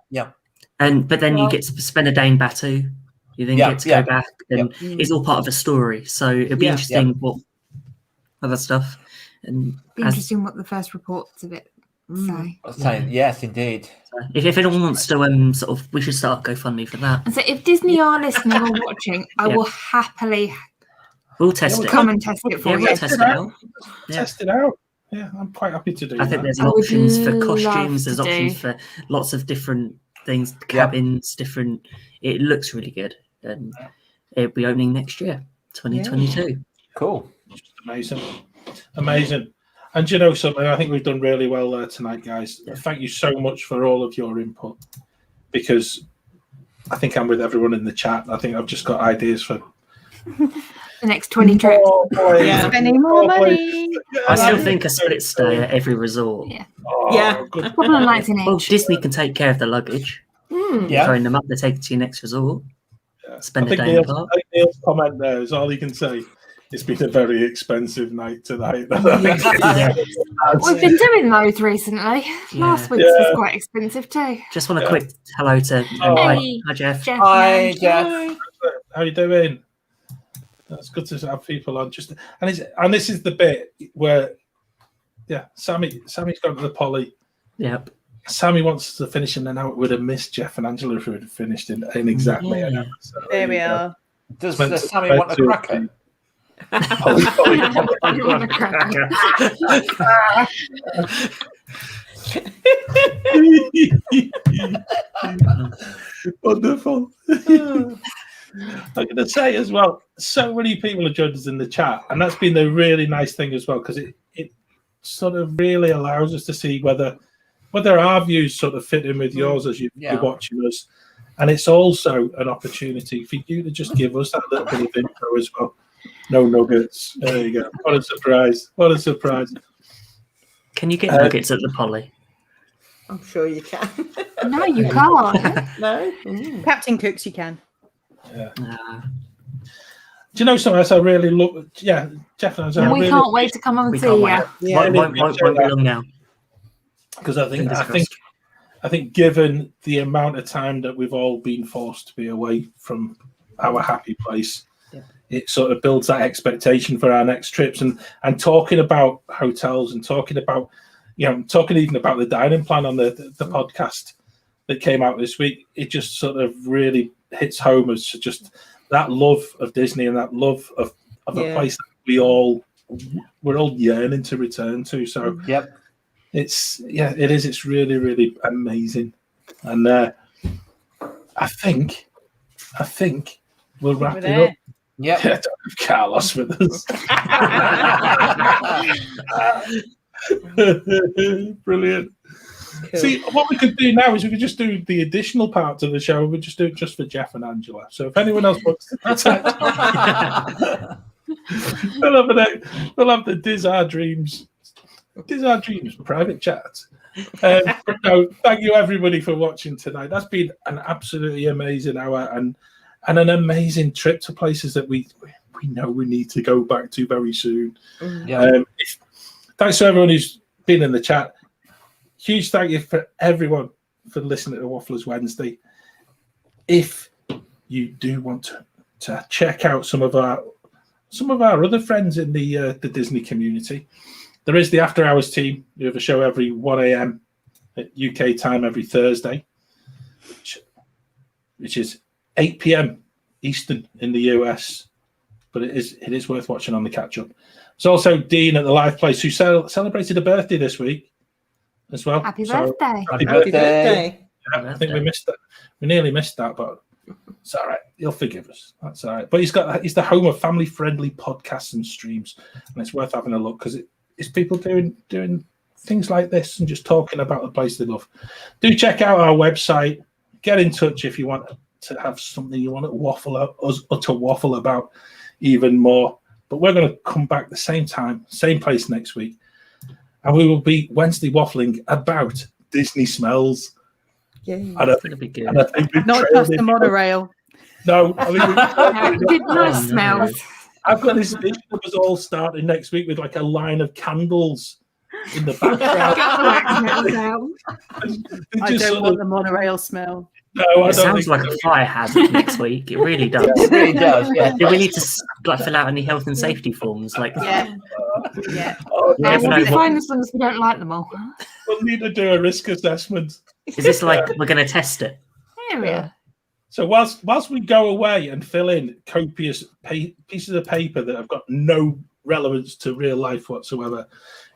Speaker 5: But then you get to spend a day in Batuu. You then get to go back, and it's all part of a story. So it'll be interesting what other stuff, and
Speaker 4: interesting what the first reports of it say.
Speaker 2: Yes, indeed.
Speaker 5: So if anyone wants to sort of, we should start a GoFundMe for that.
Speaker 4: And so if Disney are listening or watching, I will happily.
Speaker 5: We'll test it.
Speaker 4: Come and test it for you.
Speaker 5: We'll test it out.
Speaker 1: Test it out. Yeah, I'm quite happy to do that.
Speaker 5: I think there's options for costumes. There's options for lots of different things, cabins, different. It looks really good, and it'll be opening next year, 2022.
Speaker 2: Yeah. Cool.
Speaker 1: Just amazing. And you know something? I think we've done really well there tonight, guys. Thank you so much for all of your input, because I think I'm with everyone in the chat. I think I've just got ideas for
Speaker 4: the next 20 trips.
Speaker 3: Spending more money.
Speaker 5: I still think a split stay at every resort.
Speaker 4: Well,
Speaker 5: Disney can take care of the luggage. Throwing them up, they take it to your next resort. Spend a day in the park.
Speaker 1: I think Neil's comment there is all he can say. It's been a very expensive night tonight.
Speaker 4: We've been doing those recently. Last week's was quite expensive too.
Speaker 5: Just want a quick hello to hi Jeff.
Speaker 2: Hi Jeff.
Speaker 1: How you doing? It's good to have people on. And this is the bit where Sammy's gone to the Poly.
Speaker 5: Yep.
Speaker 1: Sammy wants to finish, and then I would have missed Jeff and Angela who had finished in exactly an hour. So
Speaker 3: there we are.
Speaker 2: Does Sammy want a cracker?
Speaker 1: Wonderful. I'm going to say as well, so many people have joined us in the chat, and that's been the really nice thing as well, because it sort of really allows us to see whether our views sort of fit in with yours as you're watching us, and it's also an opportunity for you to just give us that little bit of info as well. No nuggets. There you go. What a surprise.
Speaker 5: Can you get nuggets at the Poly?
Speaker 6: I'm sure you can.
Speaker 4: No, you can't.
Speaker 6: No?
Speaker 3: Captain Cooks, you can.
Speaker 1: Yeah. Do you know something else I really look? Yeah, Jeff and I.
Speaker 4: We can't wait to come and see you.
Speaker 5: Yeah, won't be long now.
Speaker 1: Because I think given the amount of time that we've all been forced to be away from our happy place, it sort of builds that expectation for our next trips, and talking about hotels and talking about even about the dining plan on the podcast that came out this week. It just sort of really hits home as just that love of Disney and that love of a place that we're all yearning to return to. So it's really, really amazing. And I think we'll wrap it up.
Speaker 2: Yeah,
Speaker 1: don't have Carlos with us. Brilliant. Cool. See, what we could do now is we could just do the additional parts of the show. We'll just do it just for Jeff and Angela. So if anyone else wants to we'll have the Diz Our Dreams private chat. But no, thank you everybody for watching tonight. That's been an absolutely amazing hour and an amazing trip to places that we know we need to go back to very soon. Thanks to everyone who's been in the chat. Huge thank you for everyone for listening to Wafflers Wednesday. If you do want to check out some of our other friends in the Disney community, there is the After Hours team. We have a show every 1 a.m. at UK time every Thursday, which is 8 p.m. Eastern in the US, but it is worth watching on the catch up. There's also Dean at the Live Place who celebrated a birthday this week as well.
Speaker 4: Happy birthday!
Speaker 1: Happy birthday! Yeah, I think we missed that. We nearly missed that, but it's all right. You'll forgive us. That's all right. But he's the home of family-friendly podcasts and streams, and it's worth having a look because it's people doing things like this and just talking about the place they love. Do check out our website. Get in touch if you want to have something you want to waffle about even more. But we're going to come back the same time, same place next week. And we will be Wednesday waffling about Disney smells.
Speaker 6: Yeah,
Speaker 5: that's going to be good.
Speaker 3: Not just the monorail.
Speaker 1: No, I
Speaker 4: mean, nice smells.
Speaker 1: I've got this vision of us all starting next week with like a line of candles in the background.
Speaker 3: I don't want the monorail smell.
Speaker 1: No, I don't.
Speaker 5: It sounds like a fire hazard next week. It really does.
Speaker 2: It really does. Yeah.
Speaker 5: Do we need to fill out any health and safety forms?
Speaker 3: Yeah.
Speaker 1: Oh,
Speaker 4: no, we'll be fine as long as we don't like them all.
Speaker 1: We'll need to do a risk assessment.
Speaker 5: Is this like we're going to test it?
Speaker 4: Yeah.
Speaker 1: So whilst we go away and fill in copious pieces of paper that have got no relevance to real life whatsoever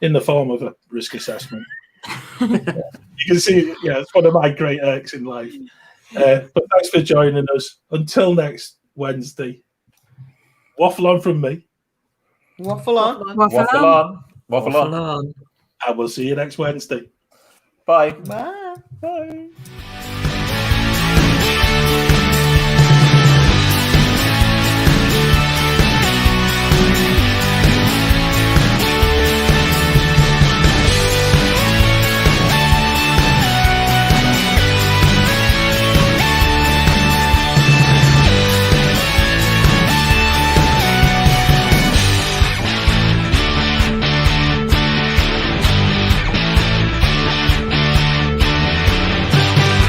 Speaker 1: in the form of a risk assessment. You can see, it's one of my great irks in life. But thanks for joining us. Until next Wednesday, waffle on from me.
Speaker 6: Waffle on.
Speaker 2: Waffle on. Waffle on.
Speaker 1: And we'll see you next Wednesday.
Speaker 2: Bye.
Speaker 6: Bye.
Speaker 2: Bye.